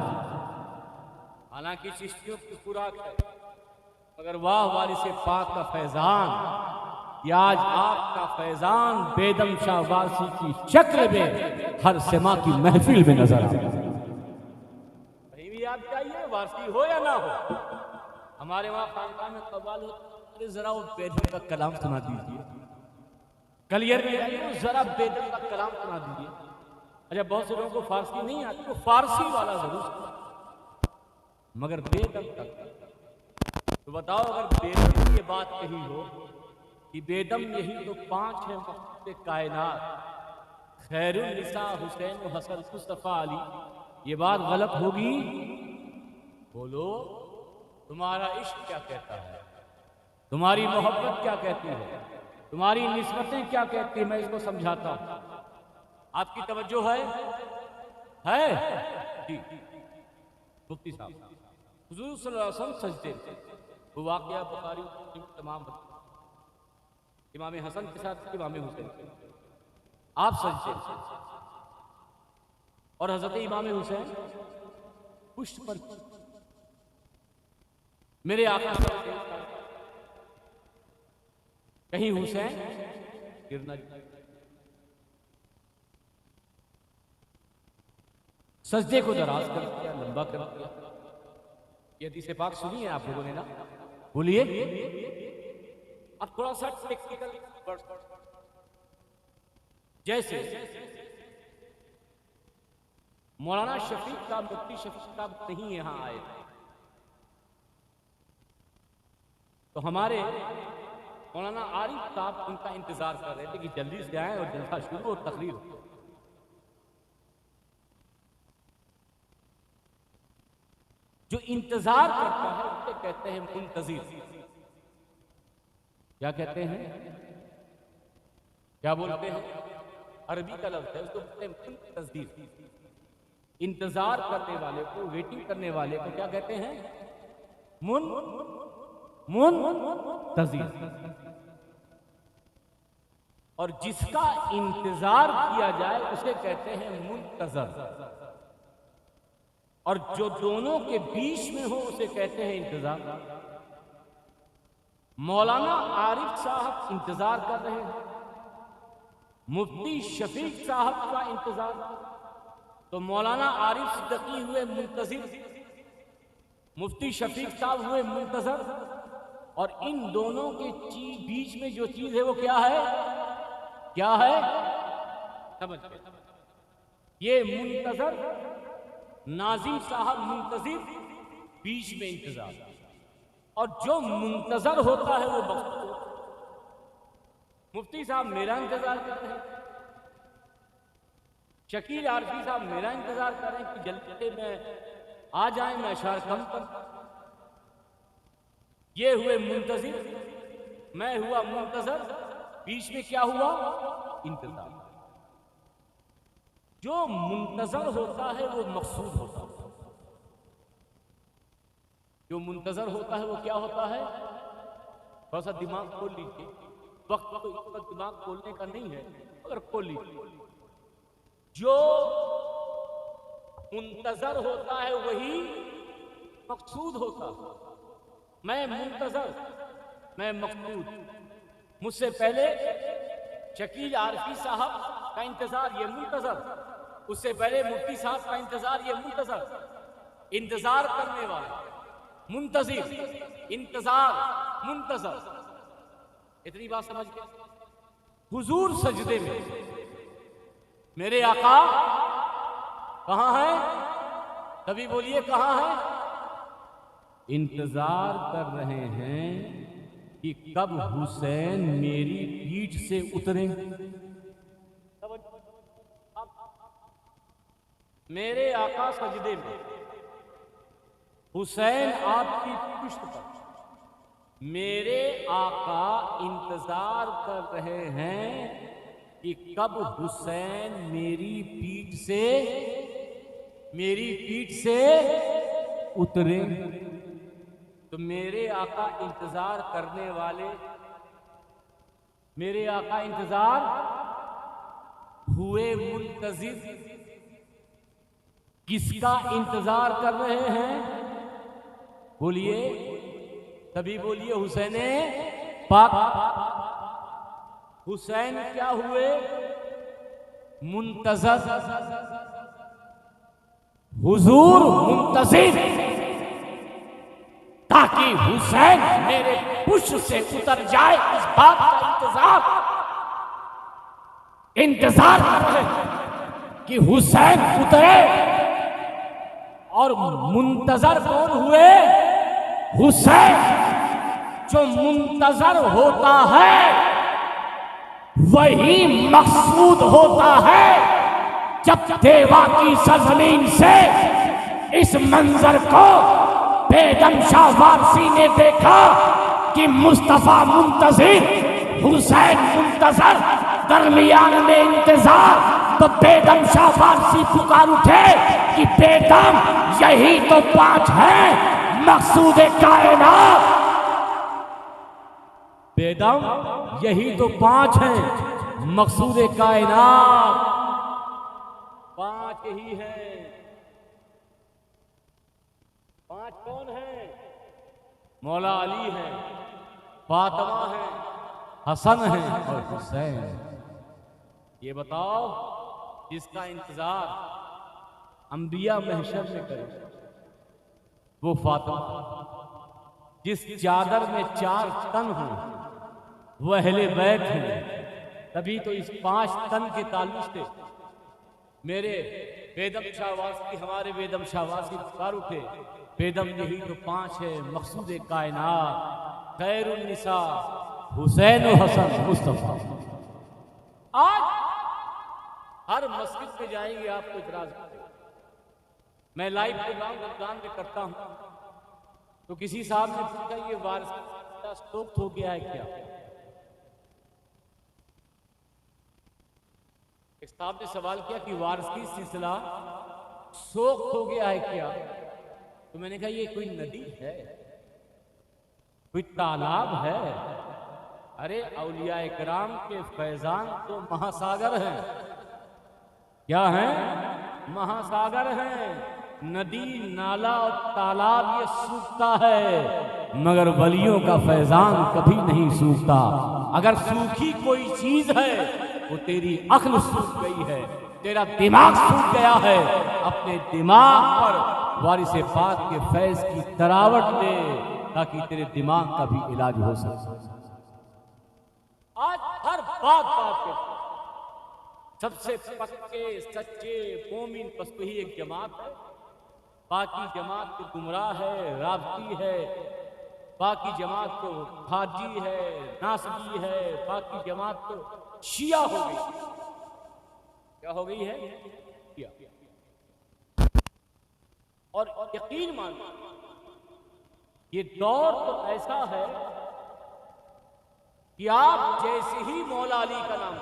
हालांकि चिश्तियों की खुराक है, मगर वाह वारिस पाक का फैजान, या आज आपका फैजान बेदम शाह वारसी की शक्ल में हर सिमा की महफिल में नजर आ रहा है। कहीं भी आप जाइए, वारसी हो या ना हो, हमारे वहां खानकाह में कव्वाल होता, अरे जरा वो बेदम का कलाम सुना दीजिए। कलियर में जाइए, जरा बेदम का कलाम सुना दीजिए। अच्छा, बहुत से लोगों को फारसी नहीं आती, तो फारसी वाला जरूर, मगर बेदम तक। तो बताओ, अगर बेदम की ये बात कही हो कि बेदम यही तो 5 है मक़सद कायनात, खैरुन निसा हुसैन व हसन मुस्तफ़ा अली, ये बात गलत होगी? बोलो, तुम्हारा इश्क क्या कहता है, तुम्हारी मोहब्बत क्या कहती है, तुम्हारी निस्बतें क्या कहती है? मैं इसको समझाता हूं। आपकी तवज्जो है जी? मुफ्ती साहब, हुजूर सल्लल्लाहु अलैहि वसल्लम सजदे, वो वाक़या बुखारी तमाम, इमाम हसन के साथ इमाम हुसैन, आप सजदे और हजरत इमाम हुसैन पुष्ट पर, मेरे आका कहीं हुसैन गिरना, सजदे को दराज कर दिया, लंबा कर दिया। ये हदीस पाक सुनी है आप लोगों ने ना? बोलिए। अब थोड़ा सा टेक्निकल, जैसे मौलाना शफीक साहब, मुफ्ती शफीक साहब नहीं यहां आए, तो हमारे मौलाना आरिफ साहब उनका इंतजार कर रहे थे कि जल्दी से आए और जलसा शुरू और तकरीर हो। जो इंतजार करता है उसे कहते हैं मुंतजिर। क्या कहते हैं, क्या बोलते हैं? अरबी का लफ्ज़ है, उसको कहते हैं मुंतजिर। इंतजार करने वाले को, वेटिंग करने वाले को क्या कहते हैं? मुंतजिर। और जिसका इंतजार किया जाए उसे कहते हैं मुंतज़र, और जो दोनों के बीच में हो उसे कहते हैं इंतजार। मौलाना आरिफ साहब इंतजार कर रहे हैं, मुफ्ती शफीक साहब का इंतजार, तो मौलाना आरिफ सिद्दीकी हुए मुंतजिर, मुफ्ती शफीक साहब हुए मुंतजर, और इन दोनों के बीच में जो चीज है वो क्या है? क्या है? समझ, ये मुंतजर, नाज़िम साहब मुंतजिर, बीच में इंतजार, और जो मुंतजर होता है वो मक़सूद। मुफ्ती साहब मेरा इंतजार कर रहे हैं, शकील आरफी साहब मेरा इंतजार कर रहे हैं कि जल्दी में आ जाए, मैं अशार कम कर। ये हुए मुंतजिर, मैं हुआ मुंतजर, बीच में क्या हुआ? इंतजार। जो मुंतजर होता है वो मकसूद होता है, जो मुंतजर होता है वो क्या होता है? थोड़ा सा दिमाग खोल लीजिए, वक्त तो इस वक्त दिमाग खोलने का नहीं है, अगर खोल लीजिए। जो मुंतजर होता है वही मकसूद होता है। मैं मुंतजर, मैं मकसूद। मुझसे पहले शकील आरफी साहब का इंतजार, ये मुंतजर। उससे पहले मुफ्ती साहब का इंतजार, ये मुंतजर। इंतजार करने वाला मुंतजिर, इंतजार, मुंतजर, इतनी बात समझ गए। हुजूर सजदे में, मेरे आका कहां है? तभी बोलिए कहां है? इंतजार कर रहे हैं कि कब हुसैन मेरी पीठ से उतरे। मेरे आका सजदे में, हुसैन आपकी पुष्ट पर, मेरे आका इंतजार कर रहे हैं कि कब हुसैन मेरी पीठ से उतरे। तो मेरे आका इंतजार करने वाले, मेरे आका इंतजार हुए मुंतजिर, किसका इंतजार कर रहे हैं? बोलिए, तभी बोलिए हुसैन पाक। हुसैन क्या हुए? मुंतजर। हुजूर मुंतजिर, ताकि हुसैन मेरे पुष्प से उतर जाए, इस बात का इंतजार कर रहे कि हुसैन उतरे। और मुंतजर कौन हुए? हुसैन। जो मुंतजर होता है वही मकसूद होता है। जब देवा की सरजमीन से इस मंजर को बेदम शाह वारसी ने देखा कि मुस्तफा मुंतजिर, हुसैन मुंतजर, दरमियान में इंतजार, तो बेदम शाह फारसी पुकार उठे कि बेदम यही तो 5 है मकसूद कायनात। बेदम यही तो 5 हैं मकसूद कायनात। 5 ही हैं। 5 कौन हैं? मौला अली हैं, फातिमा हैं, हसन हैं और हुसैन। ये बताओ, जिसका इंतजार अंबिया महशर में करे वो फातिमा, जिस चादर में 4 तन हो वो अहले बैत हैं। तभी तो इस 5 तन के ताल्लुक से मेरे बेदम शाहवासी, हमारे बेदम शाहवासी पुकार उठे, बेदम यही तो 5 है मकसूद कायनात, खैरुन निसा, हुसैन और हसन मुस्तफा। आज हर मस्जिद में जाएंगे आपको इतराज करेंगे। मैं लाइव प्रोग्राम रमजान में करता हूं तो किसी साहब ने पूछा ये वारिस का स्ट्रोक हो गया है क्या? एक साहब ने सवाल किया कि वारिस की सिलसिला शोक हो गया है क्या? तो मैंने कहा ये कोई नदी है, कोई तालाब है? अरे औलिया इकराम के फैजान तो महासागर हैं। क्या हैं? महासागर हैं। नदी, नाला और तालाब ये सूखता है, मगर वलियों का फैजान कभी नहीं सूखता। अगर सूखी कोई चीज है वो तेरी अक्ल सूख गई है, तेरा दिमाग सूख गया है। अपने दिमाग पर वारिस पाक के फैज की तरावट ले ताकि तेरे दिमाग का भी इलाज हो सके। आज हर बात के सबसे पक्के सच्चे मोमिन बस वही एक जमात है। बाकी जमात तो गुमराह है, राबती है, बाकी जमात तो खाजी है, नासबी है, बाकी जमात तो शिया हो गई। क्या हो गई है? शिया। और यकीन मानो ये दौर तो ऐसा है कि आप जैसे ही मौला अली का नाम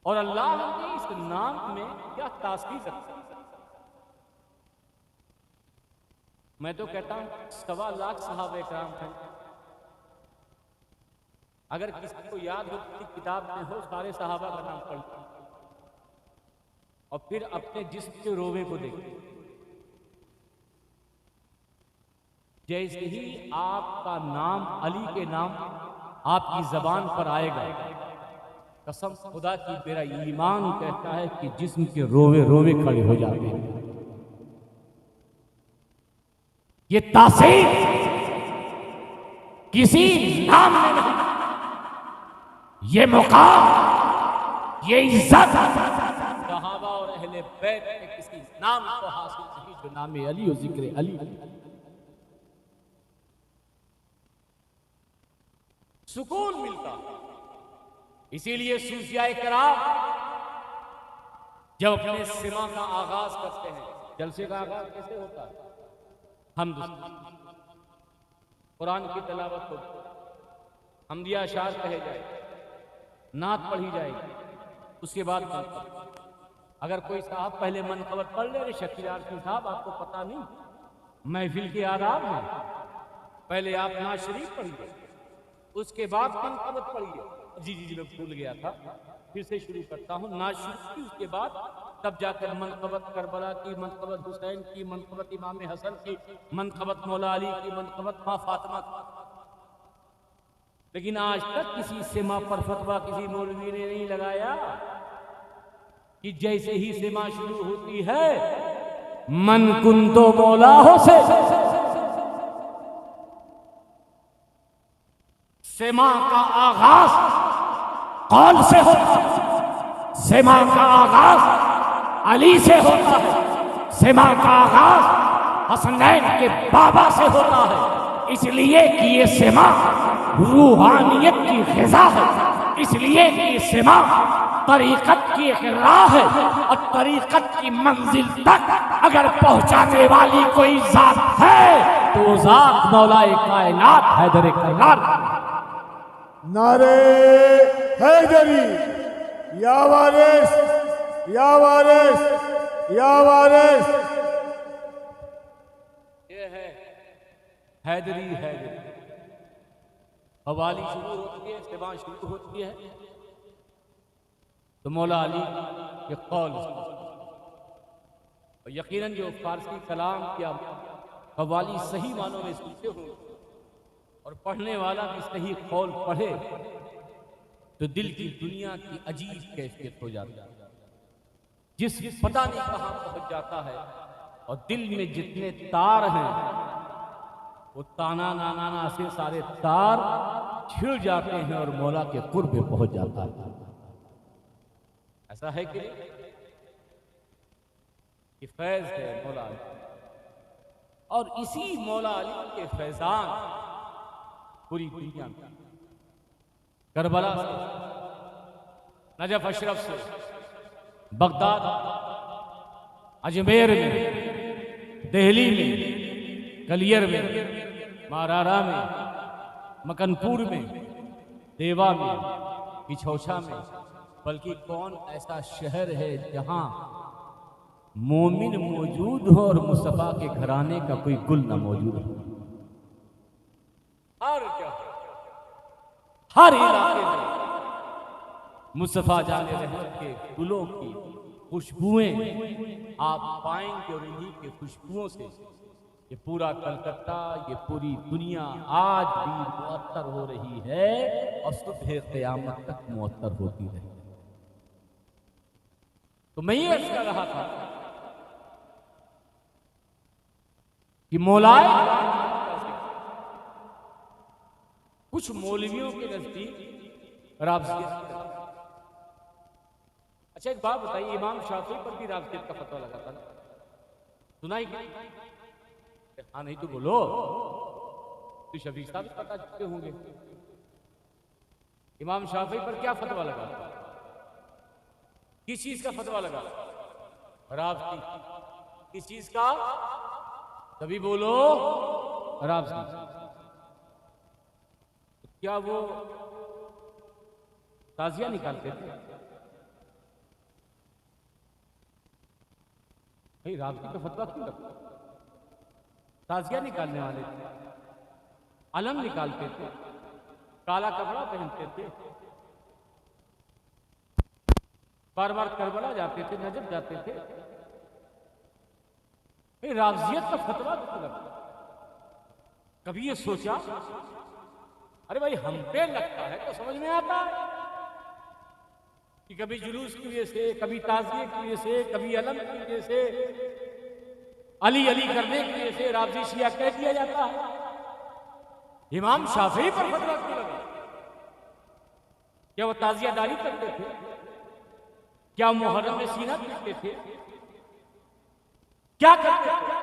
और अल्लाह ने इस नाम में क्या तासीर रखा। मैं तो कहता हूं 1.25 लाख सहाबा इकराम थे। अगर किसी को याद हो कि किताब में हो सारे सहाबा का नाम पढ़ और फिर अपने जिस्म के रोवे को देखें। जैसे ही आपका नाम अली के नाम आपकी जबान पर आएगा, कसम खुदा की मेरा ईमान कहता है कि जिस्म के रोवे रोवे खड़े हो जाते हैं। ये तासीर किसी नाम में नहीं, ये मुकाम, ये इज्जत सहाबा और अहले बैत के किसी नाम को हासिल नहीं जो नाम अली और जिक्र अली। सुकून मिलता, इसीलिए सूफिया कराम जब अपने सिमा का आगाज करते हैं, जलसे का आगाज कैसे होता है? कुरान की तलावत हो, हमदिया अशार कहे जाए, नात पढ़ी जाएगी, उसके बाद अगर कोई साहब पहले मनकबत पढ़ ले, शकीलार सिंह साहब आपको पता नहीं महफिल के आदाब हैं, पहले आप नात शरीफ पढ़िए, उसके बाद मनकबत पढ़िए। जी मैं भूल गया था, फिर से शुरू करता हूँ। नात शरीफ की, उसके बाद तब जाकर मनकबत करबला की, मनकबत हुसैन की, मनकबत इमाम हसन की, मनकबत मौला अली की, मनकबत माँ फातिमा की। लेकिन आज तक किसी सिमा पर फतवा किसी मौलवी ने नहीं लगाया कि जैसे ही सिमा शुरू होती है मन कुंतो मौला हो से सिमा का आगाज कौल से होता है, सिमा का आगाज अली से होता है, सिमा का आगाज हसनैन के बाबा से होता है। इसलिए कि ये सिमा रूहानियत की ग़िज़ा है, इसलिए कि ये सिमा तरीक़त की एक राह है, और तरीक़त की मंजिल तक अगर पहुंचाने वाली कोई ज़ात है तो वो ज़ात मौलाए कायनात हैदर कररार। नारे हैदरी, या वारिस, या वारिस, या वारिस। ये है हैदरी, हैदरी। कव्वाली शुरू होती है, सिमा शुरू होती है तो मौला अली के कौल, और यकीनन जो फारसी कलाम या कव्वाली सही मानों में सुनते हो और पढ़ने वाला भी सही कौल पढ़े तो दिल की दुनिया की अजीब कैफियत हो जाती है, जिस पता नहीं कहां पहुंच जाता है, और दिल में जितने तार हैं वो ताना नाना से सारे तार छिड़ जाते हैं और मौला के कुर्ब पे पहुंच जाता है। ऐसा है कि फैज है मौला अली, और इसी मौला अली के फैजान पूरी दुनिया में, करबला से, नजफ अशरफ से, बगदाद, अजमेर में, दिल्ली में, गलियर में, मारारा में, मकनपुर में, देवा में, पिछौछा में, बल्कि कौन ऐसा शहर है जहां मोमिन मौजूद हो और मुस्तफा के घराने का कोई गुल ना मौजूद हो। हर इलाके में मुस्तफा जाने रहमत के गुलों की खुशबुएं आप पाएंगे, और इन्हीं के खुशबुओं से ये पूरा कलकत्ता, ये पूरी दुनिया आज भी मुअत्तर हो रही है और सुबह क़यामत तक मुअत्तर होती रहेगी। तो मैं ये अर्ज़ कर रहा था कि मौलाए कुछ मौलवियों के नजदीक राबजियत। अच्छा एक बात बताइए, इमाम शाफी पर भी राबजियत का फतवा लगा था, सुना ही क्या? हाँ नहीं तो बोलो, तो शफीक साहब पता चुके होंगे इमाम शाफी पर क्या फतवा लगा, किस चीज का फतवा लगा? राबजी। किस चीज का? तभी बोलो, राबजी। क्या वो ताजिया निकालते थे? भाई राबजी का फतवा क्यों लगता? ताजिया निकालने वाले थे, अलम निकालते थे, काला कपड़ा पहनते थे, बार बार करबला जाते थे, नजफ जाते थे। भाई राबजियत का फतवा क्यों लगता? कभी ये सोचा? अरे भाई हम पे लगता है तो समझ में आता है कि कभी जुलूस की वजह से, कभी ताज़िये की वजह से, कभी अलम की वजह से अली अली करने की वजह से राफजी शिया कह दिया जाता है। इमाम शाफी पर फतवा क्यों लगा? क्या वो ताजियादारी करते थे? क्या मुहर्रम में सीना पीटते थे? क्या करते थे?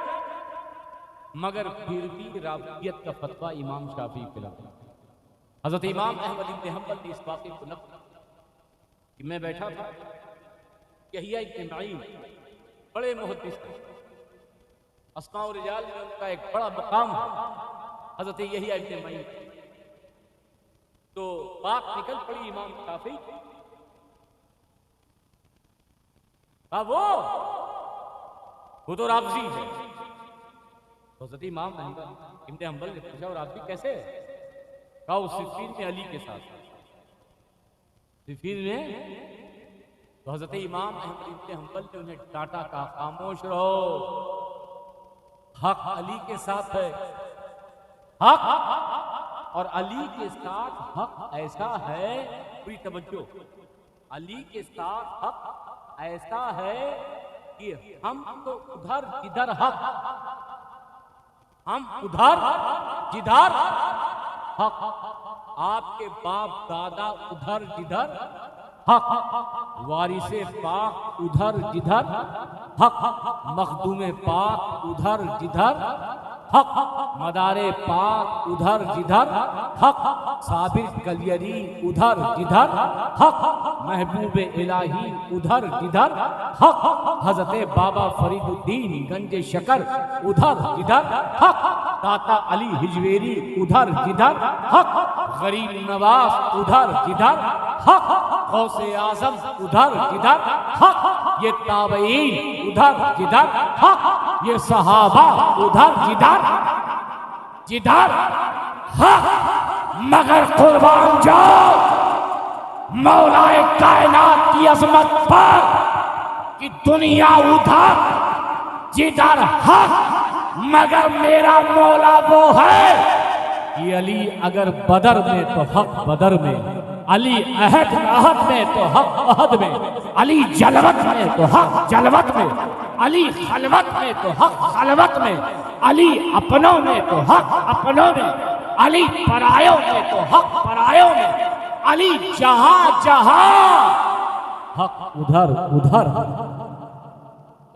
मगर फिर भी राफजियत का फतवा इमाम शाफी पे लगा। हजरत इमाम अहमद इब्न हंबल ने इस वाक़े को नक़ल कि मैं बैठा था, यहिया इब्न मईन बड़े मुहद्दिस थे, अस्मा और रिजाल में उनका एक बड़ा मकाम है, हजरत यहिया इब्न मईन। तो बात निकल पड़ी इमाम शाफी, वो तो राफजी है। तो हजरत इमाम अहमद इब्न हंबल ने पूछा, और राफजी कैसे है? कहा उस सिफ़ीन में अली के साथ। सिफ़ीन में? तो हजरत इमाम अहमद इब्न हंबल ने उन्हें डांटा, कहा खामोश रहो, हक अली के साथ है। हक और अली के साथ हक ऐसा है, पूरी तवज्जो, अली के साथ हक ऐसा है कि हम तो उधर जिधर हक, हम उधर जिधर हक, आपके बाप दादा उधर जिधर हक, वारिसे पाक उधर जिधर हक, मखदूमे पाक उधर जिधर हक, मदारे पाक उधर जिधर हक, साबिर कलियरी उधर जिधर हक, महबूबे इलाही उधर जिधर हक, हजरत बाबा फरीदुद्दीन गंजे शकर उधर जिधर हक, दाता अली हिजवेरी उधर जिधर हक, गरीब नवाज उधर जिधर हक, गौसे आजम उधर जिधर हक, ये ताबईन उधर जिधर हक, ये सहाबा उधर जिधर जिधर हक। मगर कुर्बान जाओ मौलाए कायनात की अजमत पर कि दुनिया उधर जिधर हक, मगर मेरा मौला वो है कि अली अगर बदर में तो हक बदर में, अली अहद में तो हक अहद में, अली जलवत में तो हक जलवत में, अली खलवत में तो हक खलवत में, अली अपनों में तो हक अपनों में, अली परायों में तो हक परायों में, अली जहां जहां हक उधर उधर।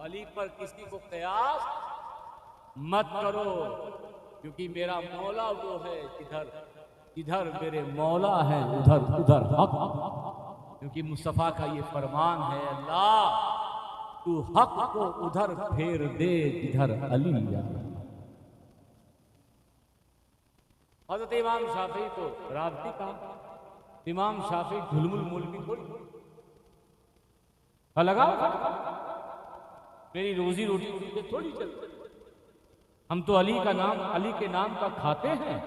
अली पर किसी को कयास मत करो, क्योंकि मेरा मौला वो है जिधर जिधर मेरे मौला है उधर उधर हक, क्योंकि मुस्तफ़ा का ये फरमान है, अल्लाह तू हक को उधर फेर दे जिधर अली है। हज़रत इमाम शाफी को राबती का, इमाम शाफी झुलमुल मुल्की थोड़ी लगा, मेरी रोजी रोटी थोड़ी चलती। हम तो अली का नाम, अली के नाम का खाते हैं,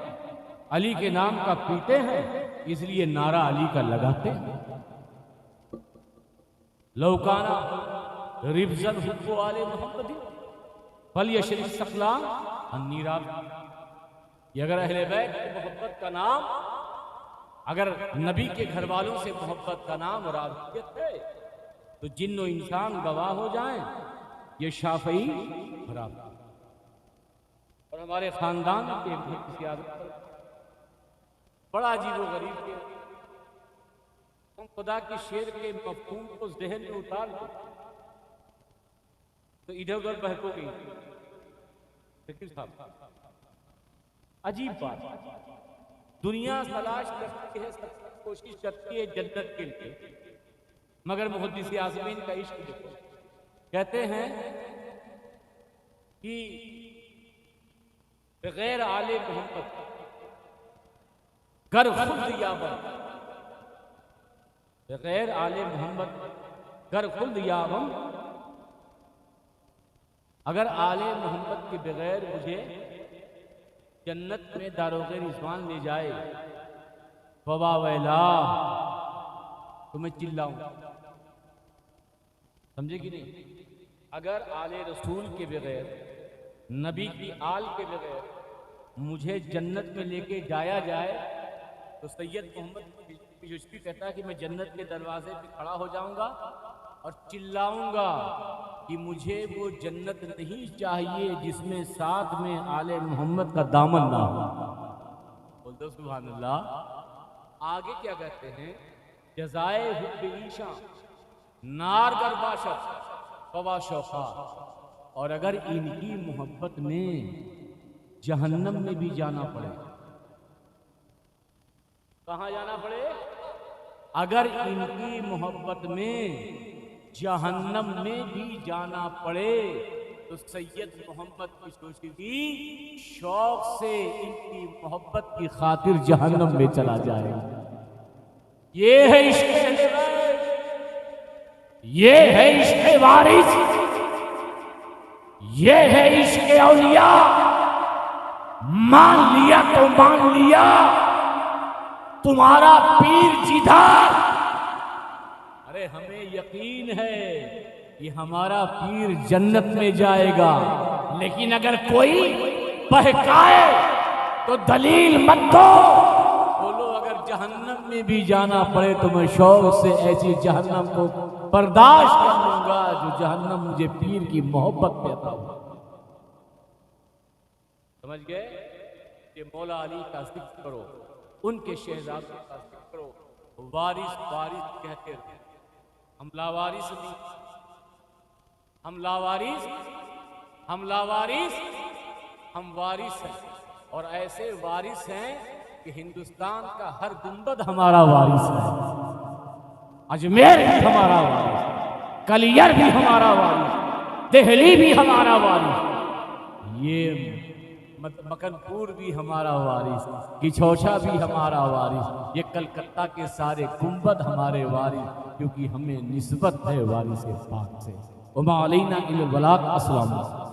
अली के नाम का पीते हैं, इसलिए नारा अली का लगाते हैं। लौकाना रिफ्जन हुब्बु आले मोहम्मदी फलयशरिक सकलाम अन्नीरा। ये अगर अहले बैत की मोहब्बत का नाम, अगर नबी के घर वालों से मोहब्बत का नाम राबियत है, तो जिन्नो इंसान गवाह हो जाएं ये शाफई खराब। और हमारे खानदान के किसी आदत पर बड़ा अजीब व गरीब के हम खुदा की शेर के मफहूम को ज़हन में उतार दो तो इधर उधर बहकोगे। लेकिन साहब अजीब बात, दुनिया तलाश करती है, सब कोशिश करती है जन्नत के लिए, मगर मुहद्दिस आज़मीन का इश्क देखो। कहते हैं कि बगैर आले मोहम्मद कर खुद याबम, बगैर आले मोहम्मद कर खुद याबम, अगर आले मोहम्मद के बगैर मुझे जन्नत में दारोगे रिजवान ले जाए वबा वैला तो मैं चिल्लाऊं, समझे कि नहीं? अगर आले रसूल के बगैर, नबी की आल के बगैर मुझे जन्नत में लेके जाया जाए तो सैयद मोहम्मद पिजुश्ती कहता है कि मैं जन्नत के दरवाजे पे खड़ा हो जाऊंगा और चिल्लाऊंगा कि मुझे वो जन्नत नहीं चाहिए जिसमें साथ में आले मोहम्मद का दामन ना हो। बोल दो सुभान अल्लाह। आगे क्या कहते हैं, जजाए हुब्बे ईशा नार गरबाशत फवा शौका, और अगर इनकी मोहब्बत में जहन्नम में भी जाना पड़े, कहां जाना पड़े, अगर इनकी मोहब्बत में जहन्नम में भी जाना पड़े तो सैयद मोहम्मद की सोचगी शौक से इनकी मोहब्बत की खातिर जहन्नम में चला जाएगा। ये है इश्क, ये है इश्क वारिस, ये है इश्क औलिया। मान लिया तो मान लिया, तुम्हारा पीर जिधर। अरे हमें यकीन है कि हमारा पीर जन्नत में जाएगा, लेकिन अगर कोई बहकाए तो दलील मत दो। बोलो अगर जहन्नम में भी जाना पड़े तो मैं शौक से ऐसी जहन्नम को बर्दाश्त कर लूंगा जो जहन्नम मुझे पीर की मोहब्बत देता हो। समझ गए कि मौला अली का जिक्र करो, उनके शहजादों का जिक्र करो, वारिस वारिस कहते थे। हम लावारिस नहीं, हम लावारिस, हम लावारिस, हम वारिस हैं। और ऐसे वारिस हैं कि हिंदुस्तान का हर गुंबद हमारा वारिस है, अजमेर भी हमारा वारिस, कलियर भी हमारा वारिस, दिल्ली भी हमारा वारिस, ये मकनपुर भी हमारा वारिस, किछौछा भी हमारा वारिस, ये कलकत्ता के सारे गुंबद हमारे वारिस, क्योंकि हमें निस्बत है वारिस पाक से। उमा अलैना इल्लल बलाग। अस्सलाम वालेकुम।